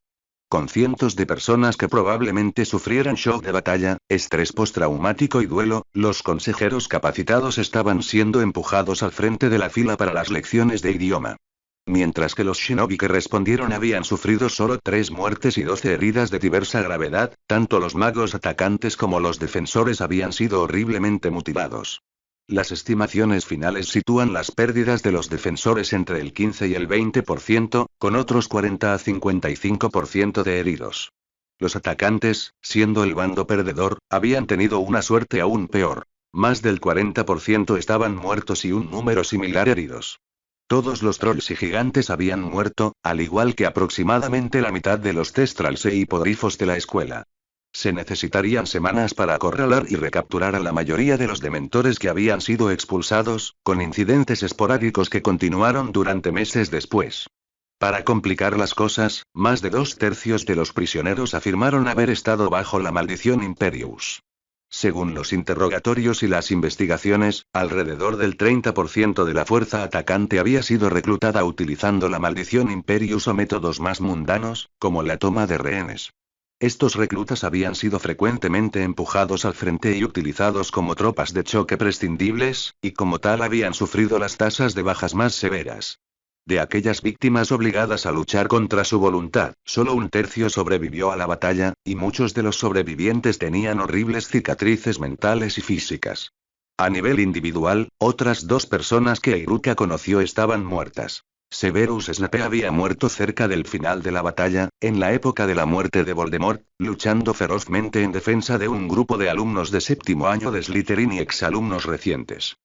Con cientos de personas que probablemente sufrieran shock de batalla, estrés postraumático y duelo, los consejeros capacitados estaban siendo empujados al frente de la fila para las lecciones de idioma. Mientras que los shinobi que respondieron habían sufrido solo 3 muertes y 12 heridas de diversa gravedad, tanto los magos atacantes como los defensores habían sido horriblemente mutilados. Las estimaciones finales sitúan las pérdidas de los defensores entre el 15 y el 20%, con otros 40 a 55% de heridos. Los atacantes, siendo el bando perdedor, habían tenido una suerte aún peor. Más del 40% estaban muertos y un número similar heridos. Todos los trolls y gigantes habían muerto, al igual que aproximadamente la mitad de los testrals e hipogrifos de la escuela. Se necesitarían semanas para acorralar y recapturar a la mayoría de los dementores que habían sido expulsados, con incidentes esporádicos que continuaron durante meses después. Para complicar las cosas, más de 2/3 de los prisioneros afirmaron haber estado bajo la maldición Imperius. Según los interrogatorios y las investigaciones, alrededor del 30% de la fuerza atacante había sido reclutada utilizando la maldición Imperius o métodos más mundanos, como la toma de rehenes. Estos reclutas habían sido frecuentemente empujados al frente y utilizados como tropas de choque prescindibles, y como tal habían sufrido las tasas de bajas más severas. De aquellas víctimas obligadas a luchar contra su voluntad, solo 1/3 sobrevivió a la batalla, y muchos de los sobrevivientes tenían horribles cicatrices mentales y físicas. A nivel individual, otras 2 personas que Iruka conoció estaban muertas. Severus Snape había muerto cerca del final de la batalla, en la época de la muerte de Voldemort, luchando ferozmente en defensa de un grupo de alumnos de 7º año de Slytherin y exalumnos recientes.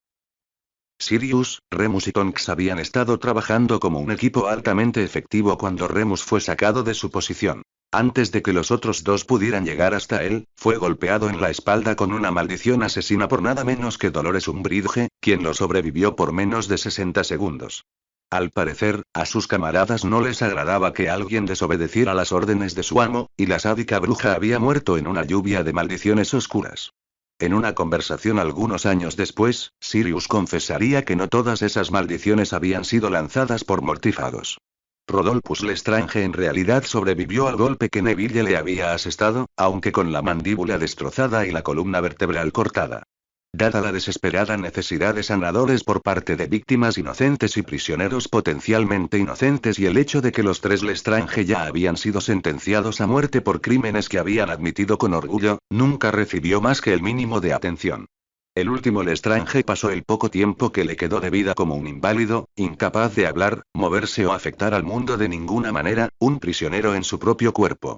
Sirius, Remus y Tonks habían estado trabajando como un equipo altamente efectivo cuando Remus fue sacado de su posición. Antes de que los otros 2 pudieran llegar hasta él, fue golpeado en la espalda con una maldición asesina por nada menos que Dolores Umbridge, quien lo sobrevivió por menos de 60 segundos. Al parecer, a sus camaradas no les agradaba que alguien desobedeciera las órdenes de su amo, y la sádica bruja había muerto en una lluvia de maldiciones oscuras. En una conversación algunos años después, Sirius confesaría que no todas esas maldiciones habían sido lanzadas por mortífagos. Rodolphus Lestrange en realidad sobrevivió al golpe que Neville le había asestado, aunque con la mandíbula destrozada y la columna vertebral cortada. Dada la desesperada necesidad de sanadores por parte de víctimas inocentes y prisioneros potencialmente inocentes y el hecho de que los tres Lestrange ya habían sido sentenciados a muerte por crímenes que habían admitido con orgullo, nunca recibió más que el mínimo de atención. El último Lestrange pasó el poco tiempo que le quedó de vida como un inválido, incapaz de hablar, moverse o afectar al mundo de ninguna manera, un prisionero en su propio cuerpo.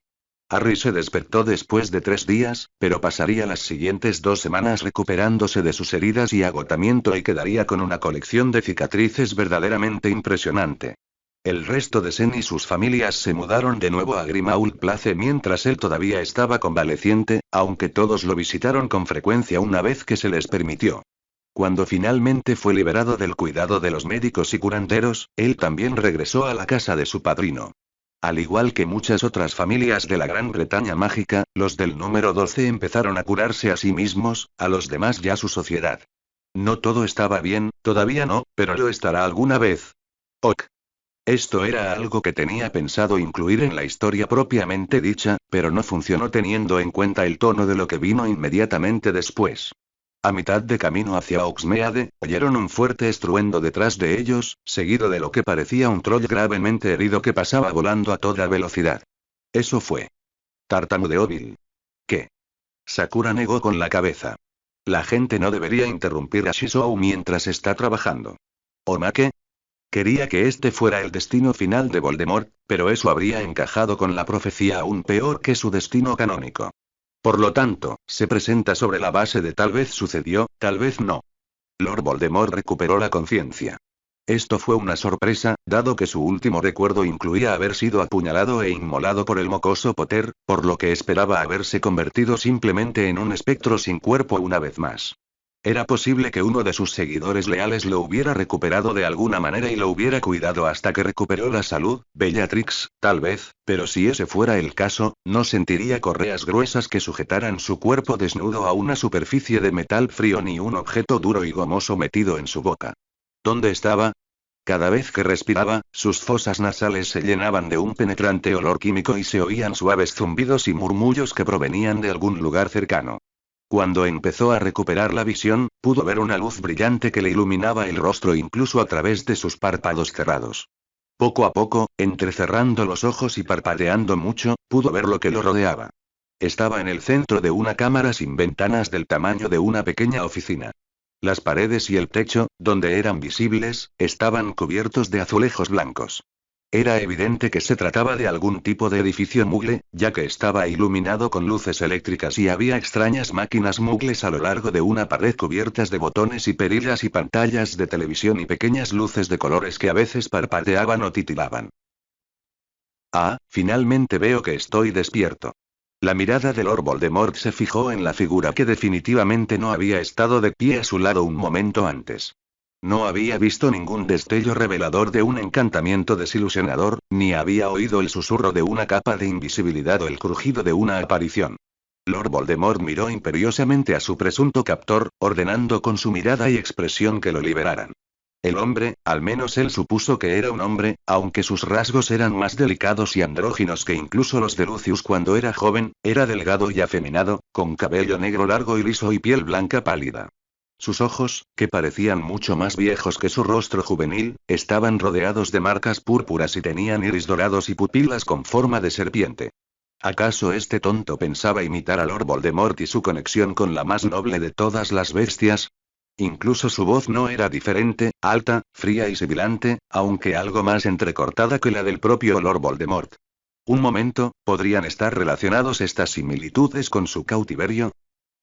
Harry se despertó después de 3 días, pero pasaría las siguientes 2 semanas recuperándose de sus heridas y agotamiento y quedaría con una colección de cicatrices verdaderamente impresionante. El resto de Sen y sus familias se mudaron de nuevo a Grimmauld Place mientras él todavía estaba convaleciente, aunque todos lo visitaron con frecuencia una vez que se les permitió. Cuando finalmente fue liberado del cuidado de los médicos y curanderos, él también regresó a la casa de su padrino. Al igual que muchas otras familias de la Gran Bretaña mágica, los del número 12 empezaron a curarse a sí mismos, a los demás ya su sociedad. No todo estaba bien, todavía no, pero lo estará alguna vez. Ok. Esto era algo que tenía pensado incluir en la historia propiamente dicha, pero no funcionó teniendo en cuenta el tono de lo que vino inmediatamente después. A mitad de camino hacia Oxmeade, oyeron un fuerte estruendo detrás de ellos, seguido de lo que parecía un troll gravemente herido que pasaba volando a toda velocidad. Eso fue. Tartamudeó Bill. ¿Qué? Sakura negó con la cabeza. La gente no debería interrumpir a Shizou mientras está trabajando. ¿Omake? Quería que este fuera el destino final de Voldemort, pero eso habría encajado con la profecía aún peor que su destino canónico. Por lo tanto, se presenta sobre la base de tal vez sucedió, tal vez no. Lord Voldemort recuperó la conciencia. Esto fue una sorpresa, dado que su último recuerdo incluía haber sido apuñalado e inmolado por el mocoso Potter, por lo que esperaba haberse convertido simplemente en un espectro sin cuerpo una vez más. Era posible que uno de sus seguidores leales lo hubiera recuperado de alguna manera y lo hubiera cuidado hasta que recuperó la salud, Bellatrix, tal vez, pero si ese fuera el caso, no sentiría correas gruesas que sujetaran su cuerpo desnudo a una superficie de metal frío ni un objeto duro y gomoso metido en su boca. ¿Dónde estaba? Cada vez que respiraba, sus fosas nasales se llenaban de un penetrante olor químico y se oían suaves zumbidos y murmullos que provenían de algún lugar cercano. Cuando empezó a recuperar la visión, pudo ver una luz brillante que le iluminaba el rostro incluso a través de sus párpados cerrados. Poco a poco, entrecerrando los ojos y parpadeando mucho, pudo ver lo que lo rodeaba. Estaba en el centro de una cámara sin ventanas del tamaño de una pequeña oficina. Las paredes y el techo, donde eran visibles, estaban cubiertos de azulejos blancos. Era evidente que se trataba de algún tipo de edificio mugle, ya que estaba iluminado con luces eléctricas y había extrañas máquinas mugles a lo largo de una pared cubiertas de botones y perillas y pantallas de televisión y pequeñas luces de colores que a veces parpadeaban o titilaban. Ah, finalmente veo que estoy despierto. La mirada de Lord Voldemort se fijó en la figura que definitivamente no había estado de pie a su lado un momento antes. No había visto ningún destello revelador de un encantamiento desilusionador, ni había oído el susurro de una capa de invisibilidad o el crujido de una aparición. Lord Voldemort miró imperiosamente a su presunto captor, ordenando con su mirada y expresión que lo liberaran. El hombre, al menos él supuso que era un hombre, aunque sus rasgos eran más delicados y andróginos que incluso los de Lucius cuando era joven, era delgado y afeminado, con cabello negro largo y liso y piel blanca pálida. Sus ojos, que parecían mucho más viejos que su rostro juvenil, estaban rodeados de marcas púrpuras y tenían iris dorados y pupilas con forma de serpiente. ¿Acaso este tonto pensaba imitar a Lord Voldemort y su conexión con la más noble de todas las bestias? Incluso su voz no era diferente, alta, fría y sibilante, aunque algo más entrecortada que la del propio Lord Voldemort. Un momento, ¿podrían estar relacionados estas similitudes con su cautiverio?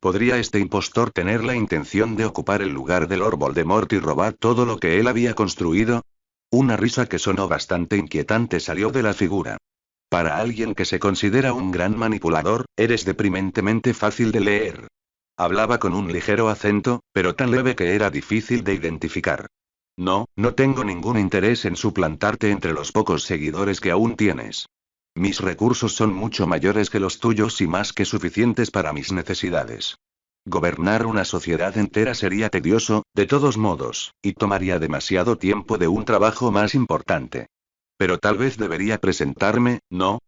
¿Podría este impostor tener la intención de ocupar el lugar de Lord Voldemort y robar todo lo que él había construido? Una risa que sonó bastante inquietante salió de la figura. Para alguien que se considera un gran manipulador, eres deprimentemente fácil de leer. Hablaba con un ligero acento, pero tan leve que era difícil de identificar. No, no tengo ningún interés en suplantarte entre los pocos seguidores que aún tienes. Mis recursos son mucho mayores que los tuyos y más que suficientes para mis necesidades. Gobernar una sociedad entera sería tedioso, de todos modos, y tomaría demasiado tiempo de un trabajo más importante. Pero tal vez debería presentarme, ¿no?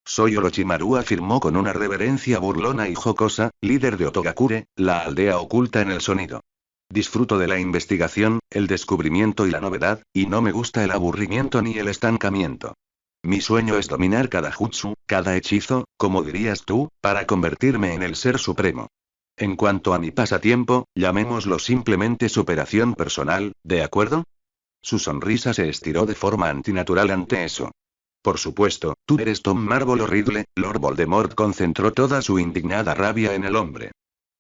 Soy Orochimaru, afirmó con una reverencia burlona y jocosa, líder de Otogakure, la aldea oculta en el sonido. Disfruto de la investigación, el descubrimiento y la novedad, y no me gusta el aburrimiento ni el estancamiento. Mi sueño es dominar cada jutsu, cada hechizo, como dirías tú, para convertirme en el ser supremo. En cuanto a mi pasatiempo, llamémoslo simplemente superación personal, ¿de acuerdo? Su sonrisa se estiró de forma antinatural ante eso. Por supuesto, tú eres Tom Marvel o Riddle. Lord Voldemort concentró toda su indignada rabia en el hombre.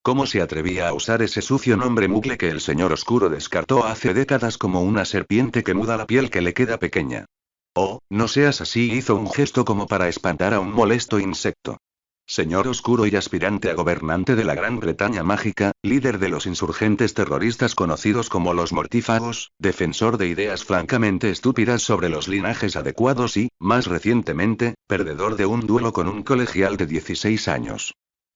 ¿Cómo se atrevía a usar ese sucio nombre mugle que el señor oscuro descartó hace décadas como una serpiente que muda la piel que le queda pequeña? Oh, no seas así, hizo un gesto como para espantar a un molesto insecto. Señor oscuro y aspirante a gobernante de la Gran Bretaña mágica, líder de los insurgentes terroristas conocidos como los mortífagos, defensor de ideas francamente estúpidas sobre los linajes adecuados y, más recientemente, perdedor de un duelo con un colegial de 16 años.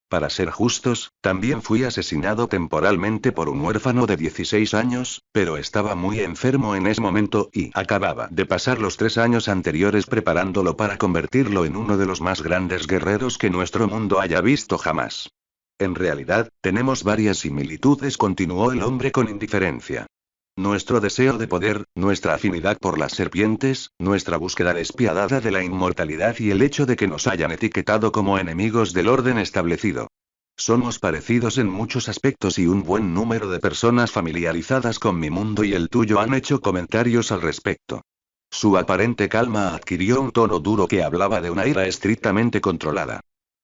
Para ser justos, también fui asesinado temporalmente por un huérfano de 16 años, pero estaba muy enfermo en ese momento y acababa de pasar los 3 años anteriores preparándolo para convertirlo en uno de los más grandes guerreros que nuestro mundo haya visto jamás. En realidad, tenemos varias similitudes, continuó el hombre con indiferencia. Nuestro deseo de poder, nuestra afinidad por las serpientes, nuestra búsqueda despiadada de la inmortalidad y el hecho de que nos hayan etiquetado como enemigos del orden establecido. Somos parecidos en muchos aspectos y un buen número de personas familiarizadas con mi mundo y el tuyo han hecho comentarios al respecto. Su aparente calma adquirió un tono duro que hablaba de una ira estrictamente controlada.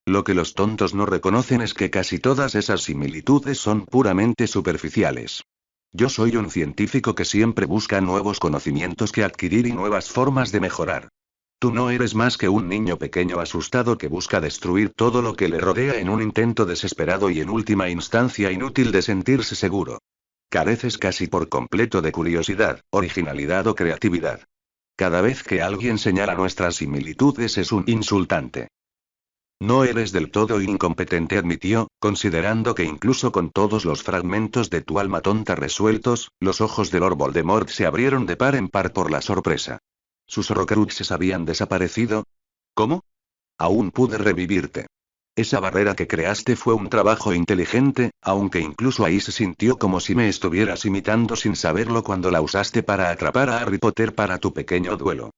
Lo que los tontos no reconocen es que casi todas esas similitudes son puramente superficiales. Yo soy un científico que siempre busca nuevos conocimientos que adquirir y nuevas formas de mejorar. Tú no eres más que un niño pequeño asustado que busca destruir todo lo que le rodea en un intento desesperado y en última instancia inútil de sentirse seguro. Careces casi por completo de curiosidad, originalidad o creatividad. Cada vez que alguien señala nuestras similitudes es un insultante. No eres del todo incompetente, admitió, considerando que incluso con todos los fragmentos de tu alma tonta resueltos, los ojos de Lord Voldemort se abrieron de par en par por la sorpresa. ¿Sus horrocruxes habían desaparecido? ¿Cómo? Aún pude revivirte. Esa barrera que creaste fue un trabajo inteligente, aunque incluso ahí se sintió como si me estuvieras imitando sin saberlo cuando la usaste para atrapar a Harry Potter para tu pequeño duelo.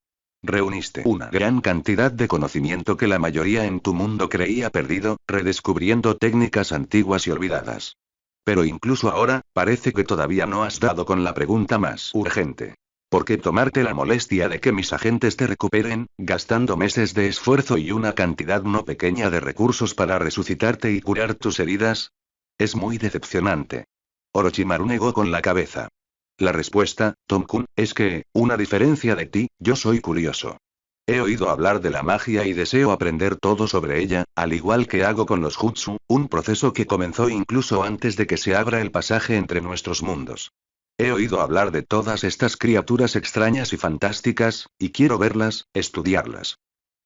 Reuniste una gran cantidad de conocimiento que la mayoría en tu mundo creía perdido, redescubriendo técnicas antiguas y olvidadas. Pero incluso ahora, parece que todavía no has dado con la pregunta más urgente. ¿Por qué tomarte la molestia de que mis agentes te recuperen, gastando meses de esfuerzo y una cantidad no pequeña de recursos para resucitarte y curar tus heridas? Es muy decepcionante. Orochimaru negó con la cabeza. La respuesta, Tom-kun, es que, una diferencia de ti, yo soy curioso. He oído hablar de la magia y deseo aprender todo sobre ella, al igual que hago con los jutsu, un proceso que comenzó incluso antes de que se abra el pasaje entre nuestros mundos. He oído hablar de todas estas criaturas extrañas y fantásticas, y quiero verlas, estudiarlas.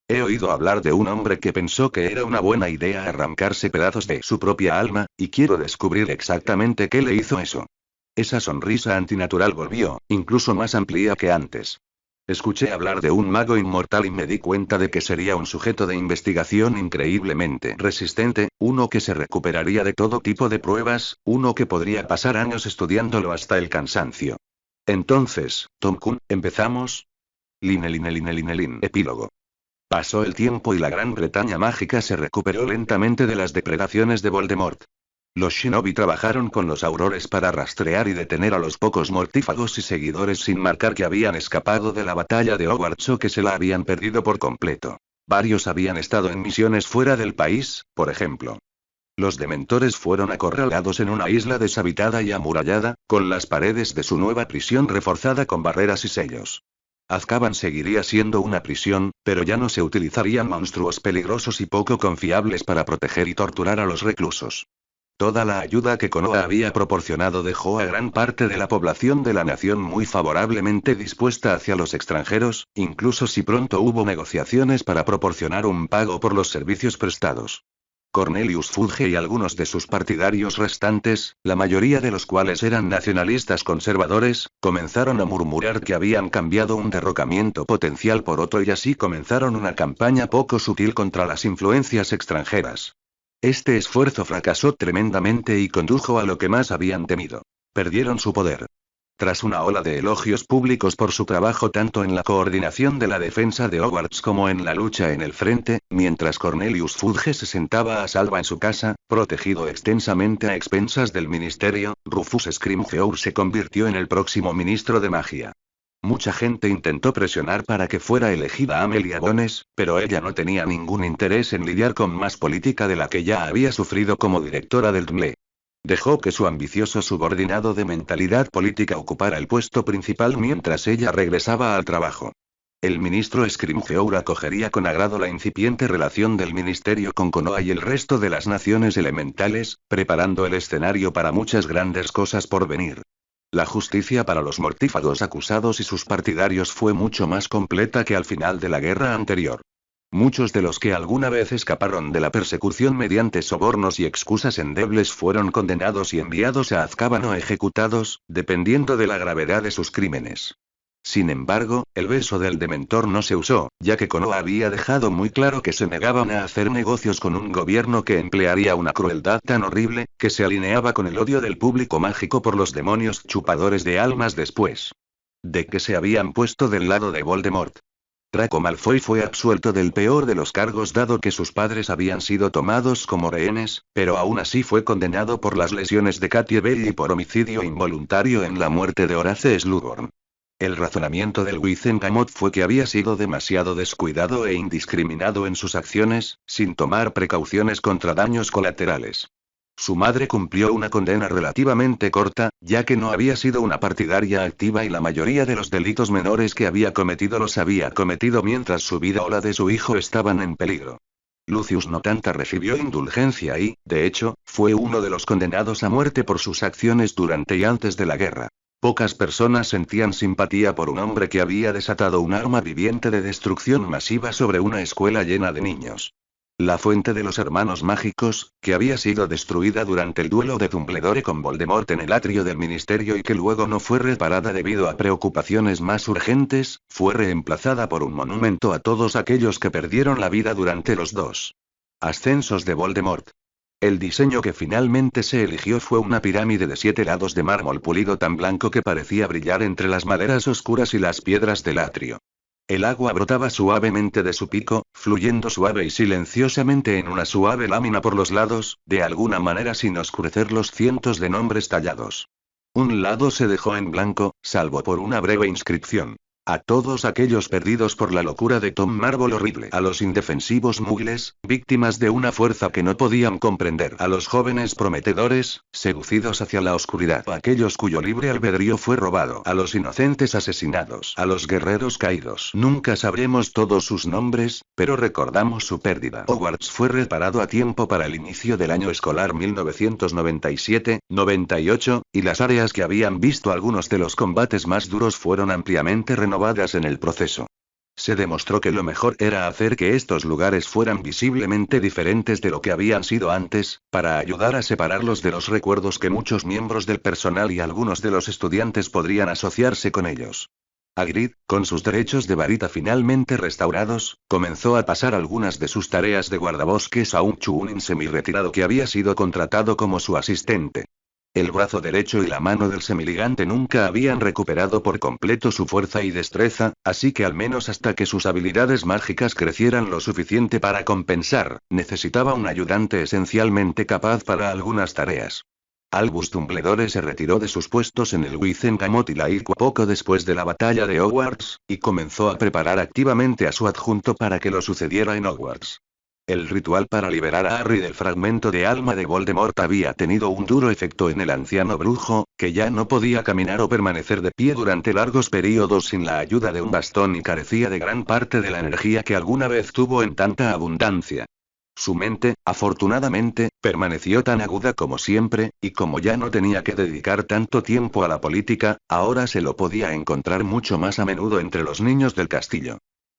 He oído hablar de un hombre que pensó que era una buena idea arrancarse pedazos de su propia alma, y quiero descubrir exactamente qué le hizo eso. Esa sonrisa antinatural volvió, incluso más amplia que antes. Escuché hablar de un mago inmortal y me di cuenta de que sería un sujeto de investigación increíblemente resistente, uno que se recuperaría de todo tipo de pruebas, uno que podría pasar años estudiándolo hasta el cansancio. Entonces, Tom-kun, ¿empezamos? Line. Epílogo. Pasó el tiempo y la Gran Bretaña mágica se recuperó lentamente de las depredaciones de Voldemort. Los shinobi trabajaron con los aurores para rastrear y detener a los pocos mortífagos y seguidores sin marcar que habían escapado de la batalla de Hogwarts o que se la habían perdido por completo. Varios habían estado en misiones fuera del país, por ejemplo. Los dementores fueron acorralados en una isla deshabitada y amurallada, con las paredes de su nueva prisión reforzada con barreras y sellos. Azkaban seguiría siendo una prisión, pero ya no se utilizarían monstruos peligrosos y poco confiables para proteger y torturar a los reclusos. Toda la ayuda que Konoha había proporcionado dejó a gran parte de la población de la nación muy favorablemente dispuesta hacia los extranjeros, incluso si pronto hubo negociaciones para proporcionar un pago por los servicios prestados. Cornelius Fudge y algunos de sus partidarios restantes, la mayoría de los cuales eran nacionalistas conservadores, comenzaron a murmurar que habían cambiado un derrocamiento potencial por otro y así comenzaron una campaña poco sutil contra las influencias extranjeras. Este esfuerzo fracasó tremendamente y condujo a lo que más habían temido. Perdieron su poder. Tras una ola de elogios públicos por su trabajo tanto en la coordinación de la defensa de Hogwarts como en la lucha en el frente, mientras Cornelius Fudge se sentaba a salvo en su casa, protegido extensamente a expensas del ministerio, Rufus Scrimgeour se convirtió en el próximo ministro de magia. Mucha gente intentó presionar para que fuera elegida Amelia Bones, pero ella no tenía ningún interés en lidiar con más política de la que ya había sufrido como directora del DMLE. Dejó que su ambicioso subordinado de mentalidad política ocupara el puesto principal mientras ella regresaba al trabajo. El ministro Scrimgeour acogería con agrado la incipiente relación del ministerio con Konoha y el resto de las naciones elementales, preparando el escenario para muchas grandes cosas por venir. La justicia para los mortífagos acusados y sus partidarios fue mucho más completa que al final de la guerra anterior. Muchos de los que alguna vez escaparon de la persecución mediante sobornos y excusas endebles fueron condenados y enviados a Azkaban o ejecutados, dependiendo de la gravedad de sus crímenes. Sin embargo, el beso del Dementor no se usó, ya que Konoha había dejado muy claro que se negaban a hacer negocios con un gobierno que emplearía una crueldad tan horrible, que se alineaba con el odio del público mágico por los demonios chupadores de almas después de que se habían puesto del lado de Voldemort. Draco Malfoy fue absuelto del peor de los cargos dado que sus padres habían sido tomados como rehenes, pero aún así fue condenado por las lesiones de Katie Bell y por homicidio involuntario en la muerte de Horace Slughorn. El razonamiento del Wizengamot fue que había sido demasiado descuidado e indiscriminado en sus acciones, sin tomar precauciones contra daños colaterales. Su madre cumplió una condena relativamente corta, ya que no había sido una partidaria activa y la mayoría de los delitos menores que había cometido los había cometido mientras su vida o la de su hijo estaban en peligro. Lucius Notanta recibió indulgencia y, de hecho, fue uno de los condenados a muerte por sus acciones durante y antes de la guerra. Pocas personas sentían simpatía por un hombre que había desatado un arma viviente de destrucción masiva sobre una escuela llena de niños. La fuente de los hermanos mágicos, que había sido destruida durante el duelo de Dumbledore con Voldemort en el atrio del ministerio y que luego no fue reparada debido a preocupaciones más urgentes, fue reemplazada por un monumento a todos aquellos que perdieron la vida durante los dos ascensos de Voldemort. El diseño que finalmente se eligió fue una pirámide de 7 lados de mármol pulido tan blanco que parecía brillar entre las maderas oscuras y las piedras del atrio. El agua brotaba suavemente de su pico, fluyendo suave y silenciosamente en una suave lámina por los lados, de alguna manera sin oscurecer los cientos de nombres tallados. Un lado se dejó en blanco, salvo por una breve inscripción. A todos aquellos perdidos por la locura de Tom Marvel horrible. A los indefensivos muggles, víctimas de una fuerza que no podían comprender. A los jóvenes prometedores, seducidos hacia la oscuridad. A aquellos cuyo libre albedrío fue robado. A los inocentes asesinados. A los guerreros caídos. Nunca sabremos todos sus nombres, pero recordamos su pérdida. Hogwarts fue reparado a tiempo para el inicio del año escolar 1997-98, y las áreas que habían visto algunos de los combates más duros fueron ampliamente renovadas en el proceso. Se demostró que lo mejor era hacer que estos lugares fueran visiblemente diferentes de lo que habían sido antes, para ayudar a separarlos de los recuerdos que muchos miembros del personal y algunos de los estudiantes podrían asociarse con ellos. Hagrid, con sus derechos de varita finalmente restaurados, comenzó a pasar algunas de sus tareas de guardabosques a un chuunin semi-retirado que había sido contratado como su asistente. El brazo derecho y la mano del semiligante nunca habían recuperado por completo su fuerza y destreza, así que al menos hasta que sus habilidades mágicas crecieran lo suficiente para compensar, necesitaba un ayudante esencialmente capaz para algunas tareas. Albus Dumbledore se retiró de sus puestos en el Wizengamot y la Iqua poco después de la batalla de Hogwarts, y comenzó a preparar activamente a su adjunto para que lo sucediera en Hogwarts. El ritual para liberar a Harry del fragmento de alma de Voldemort había tenido un duro efecto en el anciano brujo, que ya no podía caminar o permanecer de pie durante largos periodos sin la ayuda de un bastón y carecía de gran parte de la energía que alguna vez tuvo en tanta abundancia. Su mente, afortunadamente, permaneció tan aguda como siempre, y como ya no tenía que dedicar tanto tiempo a la política, ahora se lo podía encontrar mucho más a menudo entre los niños del castillo.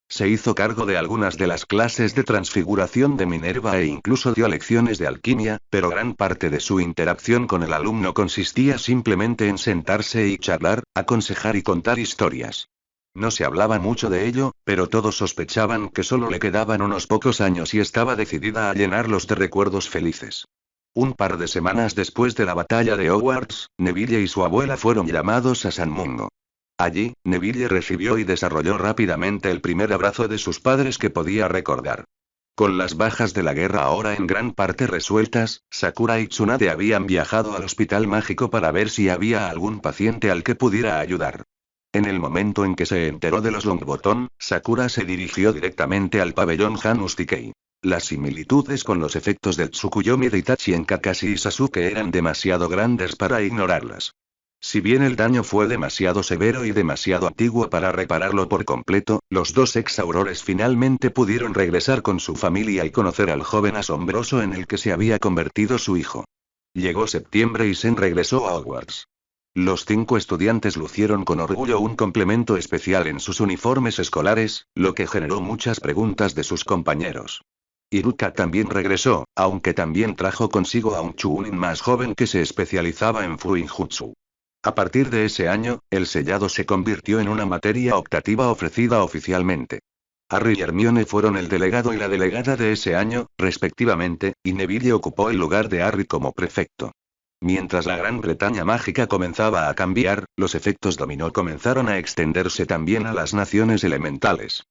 Se hizo cargo de algunas de las clases de transfiguración de Minerva e incluso dio lecciones de alquimia, pero gran parte de su interacción con el alumno consistía simplemente en sentarse y charlar, aconsejar y contar historias. No se hablaba mucho de ello, pero todos sospechaban que solo le quedaban unos pocos años y estaba decidida a llenarlos de recuerdos felices. Un par de semanas después de la batalla de Hogwarts, Neville y su abuela fueron llamados a San Mungo. Allí, Neville recibió y desarrolló rápidamente el primer abrazo de sus padres que podía recordar. Con las bajas de la guerra ahora en gran parte resueltas, Sakura y Tsunade habían viajado al hospital mágico para ver si había algún paciente al que pudiera ayudar. En el momento en que se enteró de los Longbottom, Sakura se dirigió directamente al pabellón Hanustikei. Las similitudes con los efectos del Tsukuyomi de Itachi en Kakashi y Sasuke eran demasiado grandes para ignorarlas. Si bien el daño fue demasiado severo y demasiado antiguo para repararlo por completo, los dos ex-aurores finalmente pudieron regresar con su familia y conocer al joven asombroso en el que se había convertido su hijo. Llegó septiembre y Zen regresó a Hogwarts. Los 5 estudiantes lucieron con orgullo un complemento especial en sus uniformes escolares, lo que generó muchas preguntas de sus compañeros. Iruka también regresó, aunque también trajo consigo a un Chuunin más joven que se especializaba en Fuinjutsu. A partir de ese año, el sellado se convirtió en una materia optativa ofrecida oficialmente. Harry y Hermione fueron el delegado y la delegada de ese año, respectivamente, y Neville ocupó el lugar de Harry como prefecto. Mientras la Gran Bretaña mágica comenzaba a cambiar, los efectos dominó comenzaron a extenderse también a las naciones elementales.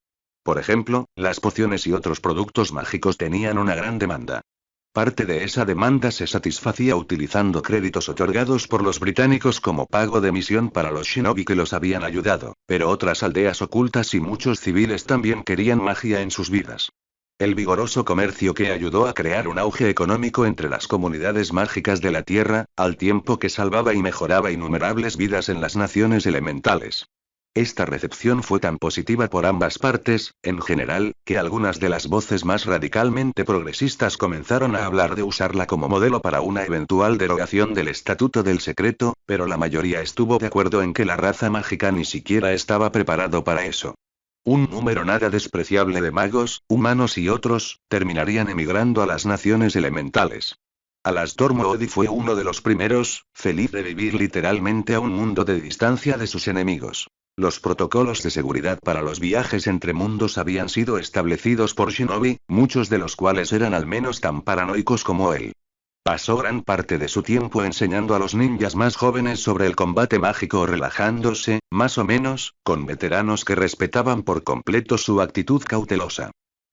Por ejemplo, las pociones y otros productos mágicos tenían una gran demanda. Parte de esa demanda se satisfacía utilizando créditos otorgados por los británicos como pago de misión para los shinobi que los habían ayudado, pero otras aldeas ocultas y muchos civiles también querían magia en sus vidas. El vigoroso comercio que ayudó a crear un auge económico entre las comunidades mágicas de la Tierra, al tiempo que salvaba y mejoraba innumerables vidas en las naciones elementales. Esta recepción fue tan positiva por ambas partes, en general, que algunas de las voces más radicalmente progresistas comenzaron a hablar de usarla como modelo para una eventual derogación del Estatuto del Secreto, pero la mayoría estuvo de acuerdo en que la raza mágica ni siquiera estaba preparado para eso. Un número nada despreciable de magos, humanos y otros, terminarían emigrando a las naciones elementales. Alastor Moody fue uno de los primeros, feliz de vivir literalmente a un mundo de distancia de sus enemigos. Los protocolos de seguridad para los viajes entre mundos habían sido establecidos por Shinobi, muchos de los cuales eran al menos tan paranoicos como él. Pasó gran parte de su tiempo enseñando a los ninjas más jóvenes sobre el combate mágico o relajándose, más o menos, con veteranos que respetaban por completo su actitud cautelosa.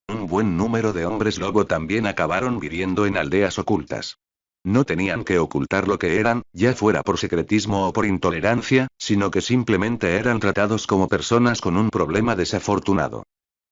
Un buen número de hombres lobo también acabaron viviendo en aldeas ocultas. No tenían que ocultar lo que eran, ya fuera por secretismo o por intolerancia, sino que simplemente eran tratados como personas con un problema desafortunado.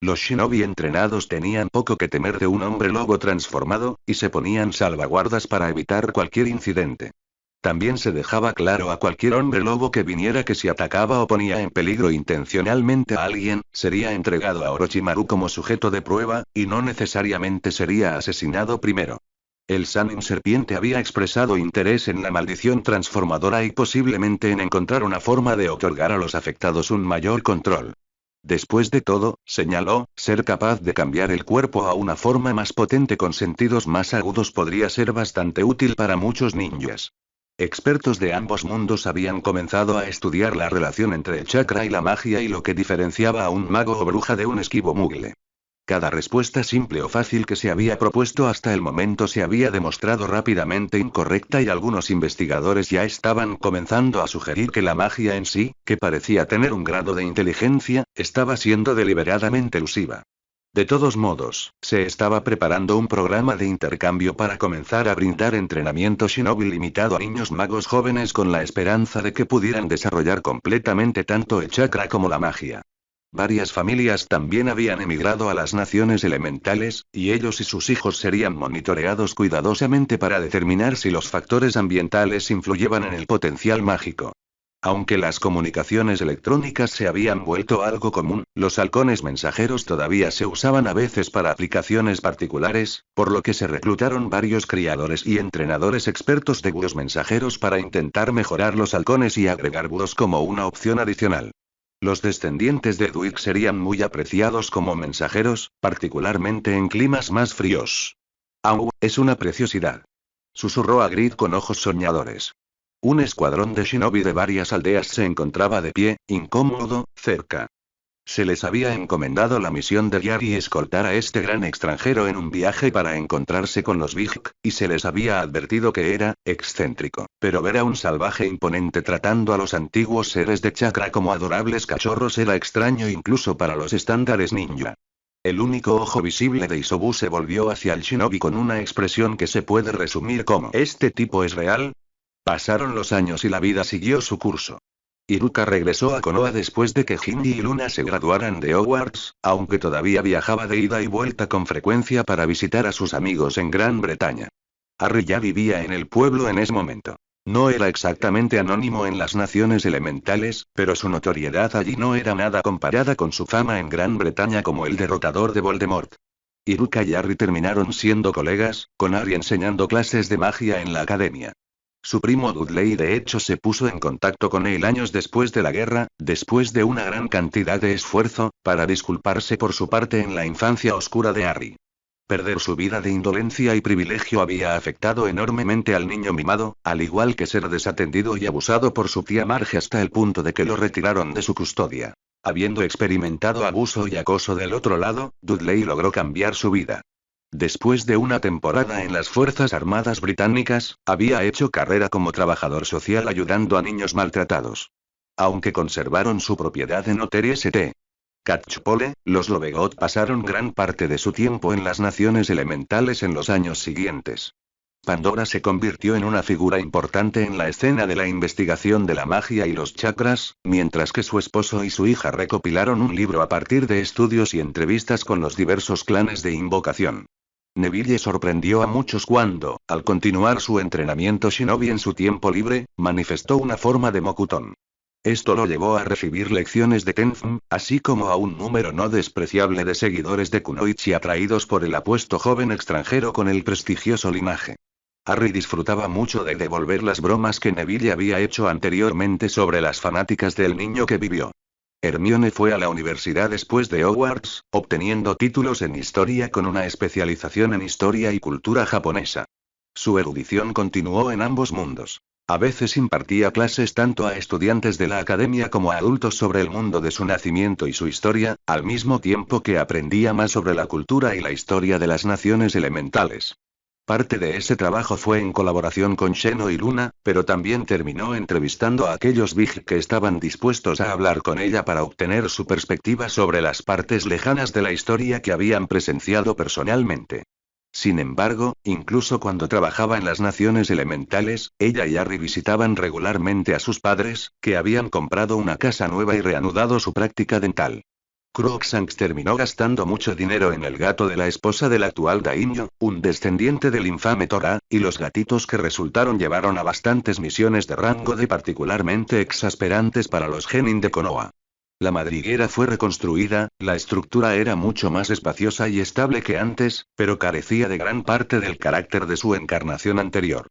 Los shinobi entrenados tenían poco que temer de un hombre lobo transformado, y se ponían salvaguardas para evitar cualquier incidente. También se dejaba claro a cualquier hombre lobo que viniera que si atacaba o ponía en peligro intencionalmente a alguien, sería entregado a Orochimaru como sujeto de prueba, y no necesariamente sería asesinado primero. El Sannin Serpiente había expresado interés en la maldición transformadora y posiblemente en encontrar una forma de otorgar a los afectados un mayor control. Después de todo, señaló, ser capaz de cambiar el cuerpo a una forma más potente con sentidos más agudos podría ser bastante útil para muchos ninjas. Expertos de ambos mundos habían comenzado a estudiar la relación entre el chakra y la magia y lo que diferenciaba a un mago o bruja de un esquivo mugle. Cada respuesta simple o fácil que se había propuesto hasta el momento se había demostrado rápidamente incorrecta y algunos investigadores ya estaban comenzando a sugerir que la magia en sí, que parecía tener un grado de inteligencia, estaba siendo deliberadamente elusiva. De todos modos, se estaba preparando un programa de intercambio para comenzar a brindar entrenamiento shinobi limitado a niños magos jóvenes con la esperanza de que pudieran desarrollar completamente tanto el chakra como la magia. Varias familias también habían emigrado a las naciones elementales, y ellos y sus hijos serían monitoreados cuidadosamente para determinar si los factores ambientales influyeban en el potencial mágico. Aunque las comunicaciones electrónicas se habían vuelto algo común, los halcones mensajeros todavía se usaban a veces para aplicaciones particulares, por lo que se reclutaron varios criadores y entrenadores expertos de búhos mensajeros para intentar mejorar los halcones y agregar búhos como una opción adicional. Los descendientes de Dwight serían muy apreciados como mensajeros, particularmente en climas más fríos. «Au, es una preciosidad», susurró a Grid con ojos soñadores. Un escuadrón de shinobi de varias aldeas se encontraba de pie, incómodo, cerca. Se les había encomendado la misión de guiar y escoltar a este gran extranjero en un viaje para encontrarse con los Vijk, y se les había advertido que era excéntrico, pero ver a un salvaje imponente tratando a los antiguos seres de chakra como adorables cachorros era extraño incluso para los estándares ninja. El único ojo visible de Isobu se volvió hacia el shinobi con una expresión que se puede resumir como «¿Este tipo es real?». Pasaron los años y la vida siguió su curso. Iruka regresó a Konoha después de que Shinji y Luna se graduaran de Hogwarts, aunque todavía viajaba de ida y vuelta con frecuencia para visitar a sus amigos en Gran Bretaña. Harry ya vivía en el pueblo en ese momento. No era exactamente anónimo en las naciones elementales, pero su notoriedad allí no era nada comparada con su fama en Gran Bretaña como el derrotador de Voldemort. Iruka y Harry terminaron siendo colegas, con Harry enseñando clases de magia en la academia. Su primo Dudley de hecho se puso en contacto con él años después de la guerra, después de una gran cantidad de esfuerzo, para disculparse por su parte en la infancia oscura de Harry. Perder su vida de indolencia y privilegio había afectado enormemente al niño mimado, al igual que ser desatendido y abusado por su tía Marge hasta el punto de que lo retiraron de su custodia. Habiendo experimentado abuso y acoso del otro lado, Dudley logró cambiar su vida. Después de una temporada en las Fuerzas Armadas Británicas, había hecho carrera como trabajador social ayudando a niños maltratados. Aunque conservaron su propiedad en Ottery St. Catchpole, los Lovegood pasaron gran parte de su tiempo en las naciones elementales en los años siguientes. Pandora se convirtió en una figura importante en la escena de la investigación de la magia y los chakras, mientras que su esposo y su hija recopilaron un libro a partir de estudios y entrevistas con los diversos clanes de invocación. Neville sorprendió a muchos cuando, al continuar su entrenamiento shinobi en su tiempo libre, manifestó una forma de Mokuton. Esto lo llevó a recibir lecciones de Tenzin, así como a un número no despreciable de seguidores de Kunoichi atraídos por el apuesto joven extranjero con el prestigioso linaje. Harry disfrutaba mucho de devolver las bromas que Neville había hecho anteriormente sobre las fanáticas del niño que vivió. Hermione fue a la universidad después de Hogwarts, obteniendo títulos en historia con una especialización en historia y cultura japonesa. Su erudición continuó en ambos mundos. A veces impartía clases tanto a estudiantes de la academia como a adultos sobre el mundo de su nacimiento y su historia, al mismo tiempo que aprendía más sobre la cultura y la historia de las naciones elementales. Parte de ese trabajo fue en colaboración con Sheno y Luna, pero también terminó entrevistando a aquellos Vij que estaban dispuestos a hablar con ella para obtener su perspectiva sobre las partes lejanas de la historia que habían presenciado personalmente. Sin embargo, incluso cuando trabajaba en las naciones elementales, ella y Harry visitaban regularmente a sus padres, que habían comprado una casa nueva y reanudado su práctica dental. Crookshanks terminó gastando mucho dinero en el gato de la esposa del actual daimyo, un descendiente del infame Tora, y los gatitos que resultaron llevaron a bastantes misiones de rango D particularmente exasperantes para los genin de Konoha. La madriguera fue reconstruida, la estructura era mucho más espaciosa y estable que antes, pero carecía de gran parte del carácter de su encarnación anterior.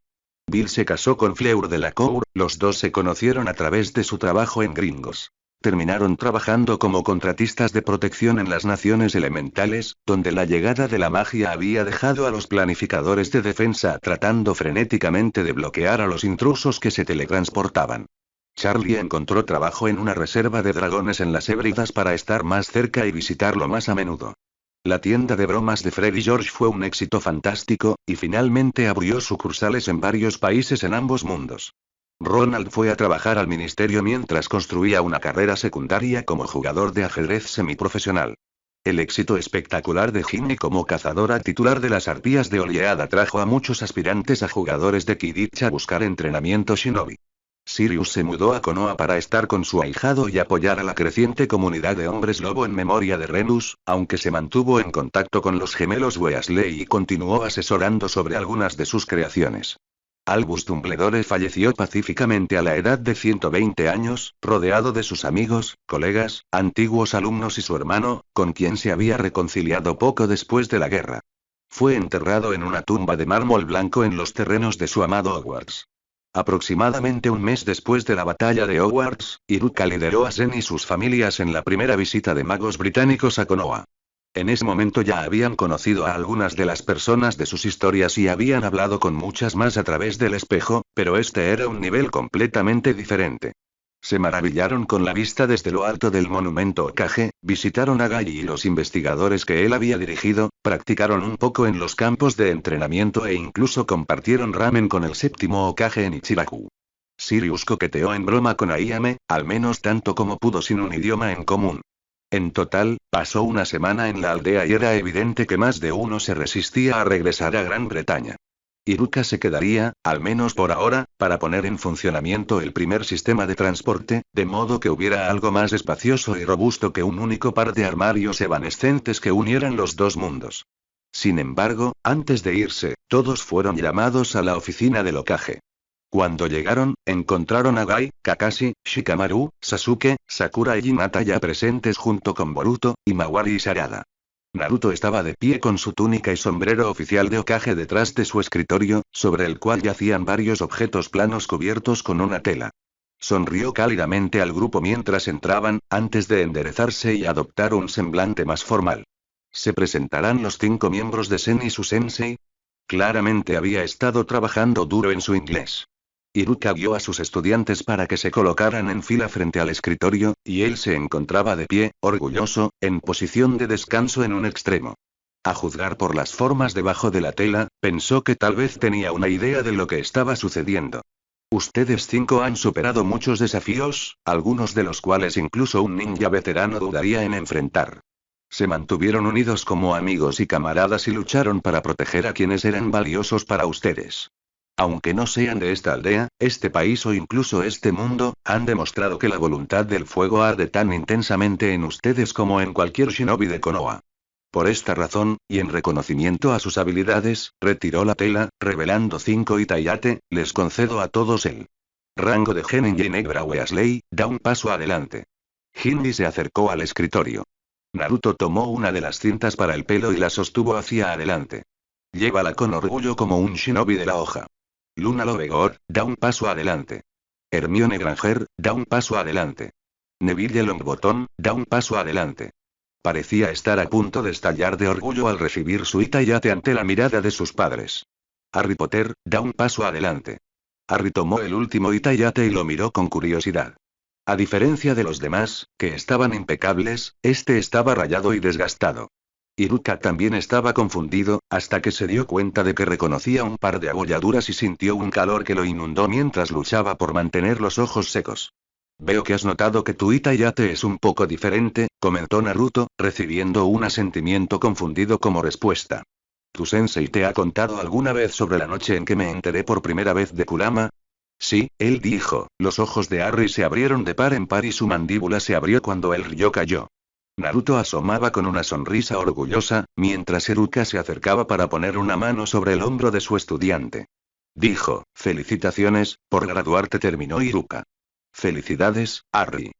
Bill se casó con Fleur de la Cour, los dos se conocieron a través de su trabajo en Gringos. Terminaron trabajando como contratistas de protección en las naciones elementales, donde la llegada de la magia había dejado a los planificadores de defensa tratando frenéticamente de bloquear a los intrusos que se teletransportaban. Charlie encontró trabajo en una reserva de dragones en las Hébridas para estar más cerca y visitarlo más a menudo. La tienda de bromas de Fred y George fue un éxito fantástico, y finalmente abrió sucursales en varios países en ambos mundos. Ronald fue a trabajar al ministerio mientras construía una carrera secundaria como jugador de ajedrez semiprofesional. El éxito espectacular de Ginny como cazadora titular de las arpías de Oleada trajo a muchos aspirantes a jugadores de Quidditch a buscar entrenamiento shinobi. Sirius se mudó a Konoha para estar con su ahijado y apoyar a la creciente comunidad de hombres lobo en memoria de Renus, aunque se mantuvo en contacto con los gemelos Weasley y continuó asesorando sobre algunas de sus creaciones. Albus Dumbledore falleció pacíficamente a la edad de 120 años, rodeado de sus amigos, colegas, antiguos alumnos y su hermano, con quien se había reconciliado poco después de la guerra. Fue enterrado en una tumba de mármol blanco en los terrenos de su amado Hogwarts. Aproximadamente un mes después de la batalla de Hogwarts, Iruka lideró a Zen y sus familias en la primera visita de magos británicos a Konoha. En ese momento ya habían conocido a algunas de las personas de sus historias y habían hablado con muchas más a través del espejo, pero este era un nivel completamente diferente. Se maravillaron con la vista desde lo alto del monumento Hokage, visitaron a Gai y los investigadores que él había dirigido, practicaron un poco en los campos de entrenamiento e incluso compartieron ramen con el séptimo Hokage en Ichiraku. Sirius coqueteó en broma con Ayame, al menos tanto como pudo sin un idioma en común. En total, pasó una semana en la aldea y era evidente que más de uno se resistía a regresar a Gran Bretaña. Iruka se quedaría, al menos por ahora, para poner en funcionamiento el primer sistema de transporte, de modo que hubiera algo más espacioso y robusto que un único par de armarios evanescentes que unieran los dos mundos. Sin embargo, antes de irse, todos fueron llamados a la oficina del Hokage. Cuando llegaron, encontraron a Gai, Kakashi, Shikamaru, Sasuke, Sakura y Hinata ya presentes junto con Boruto, Himawari y Sarada. Naruto estaba de pie con su túnica y sombrero oficial de Hokage detrás de su escritorio, sobre el cual yacían varios objetos planos cubiertos con una tela. Sonrió cálidamente al grupo mientras entraban, antes de enderezarse y adoptar un semblante más formal. ¿Se presentarán los 5 miembros de Zen y su sensei? Claramente había estado trabajando duro en su inglés. Iruka guió a sus estudiantes para que se colocaran en fila frente al escritorio, y él se encontraba de pie, orgulloso, en posición de descanso en un extremo. A juzgar por las formas debajo de la tela, pensó que tal vez tenía una idea de lo que estaba sucediendo. Ustedes 5 han superado muchos desafíos, algunos de los cuales incluso un ninja veterano dudaría en enfrentar. Se mantuvieron unidos como amigos y camaradas y lucharon para proteger a quienes eran valiosos para ustedes. Aunque no sean de esta aldea, este país o incluso este mundo, han demostrado que la voluntad del fuego arde tan intensamente en ustedes como en cualquier shinobi de Konoha. Por esta razón, y en reconocimiento a sus habilidades, retiró la tela, revelando 5 Itayate, les concedo a todos el rango de Genin Negra Weasley, da un paso adelante. Hindi se acercó al escritorio. Naruto tomó una de las cintas para el pelo y la sostuvo hacia adelante. Llévala con orgullo como un shinobi de la hoja. Luna Lovegor, da un paso adelante. Hermione Granger, da un paso adelante. Neville Longbottom, da un paso adelante. Parecía estar a punto de estallar de orgullo al recibir su Itayate ante la mirada de sus padres. Harry Potter, da un paso adelante. Harry tomó el último Itayate y lo miró con curiosidad. A diferencia de los demás, que estaban impecables, este estaba rayado y desgastado. Iruka también estaba confundido, hasta que se dio cuenta de que reconocía un par de abolladuras y sintió un calor que lo inundó mientras luchaba por mantener los ojos secos. Veo que has notado que tu Itayate es un poco diferente, comentó Naruto, recibiendo un asentimiento confundido como respuesta. ¿Tu sensei te ha contado alguna vez sobre la noche en que me enteré por primera vez de Kurama? Sí, él dijo. Los ojos de Harry se abrieron de par en par y su mandíbula se abrió cuando el río cayó. Naruto asomaba con una sonrisa orgullosa, mientras Iruka se acercaba para poner una mano sobre el hombro de su estudiante. Dijo, felicitaciones, por graduarte, terminó Iruka. Felicidades, Harry.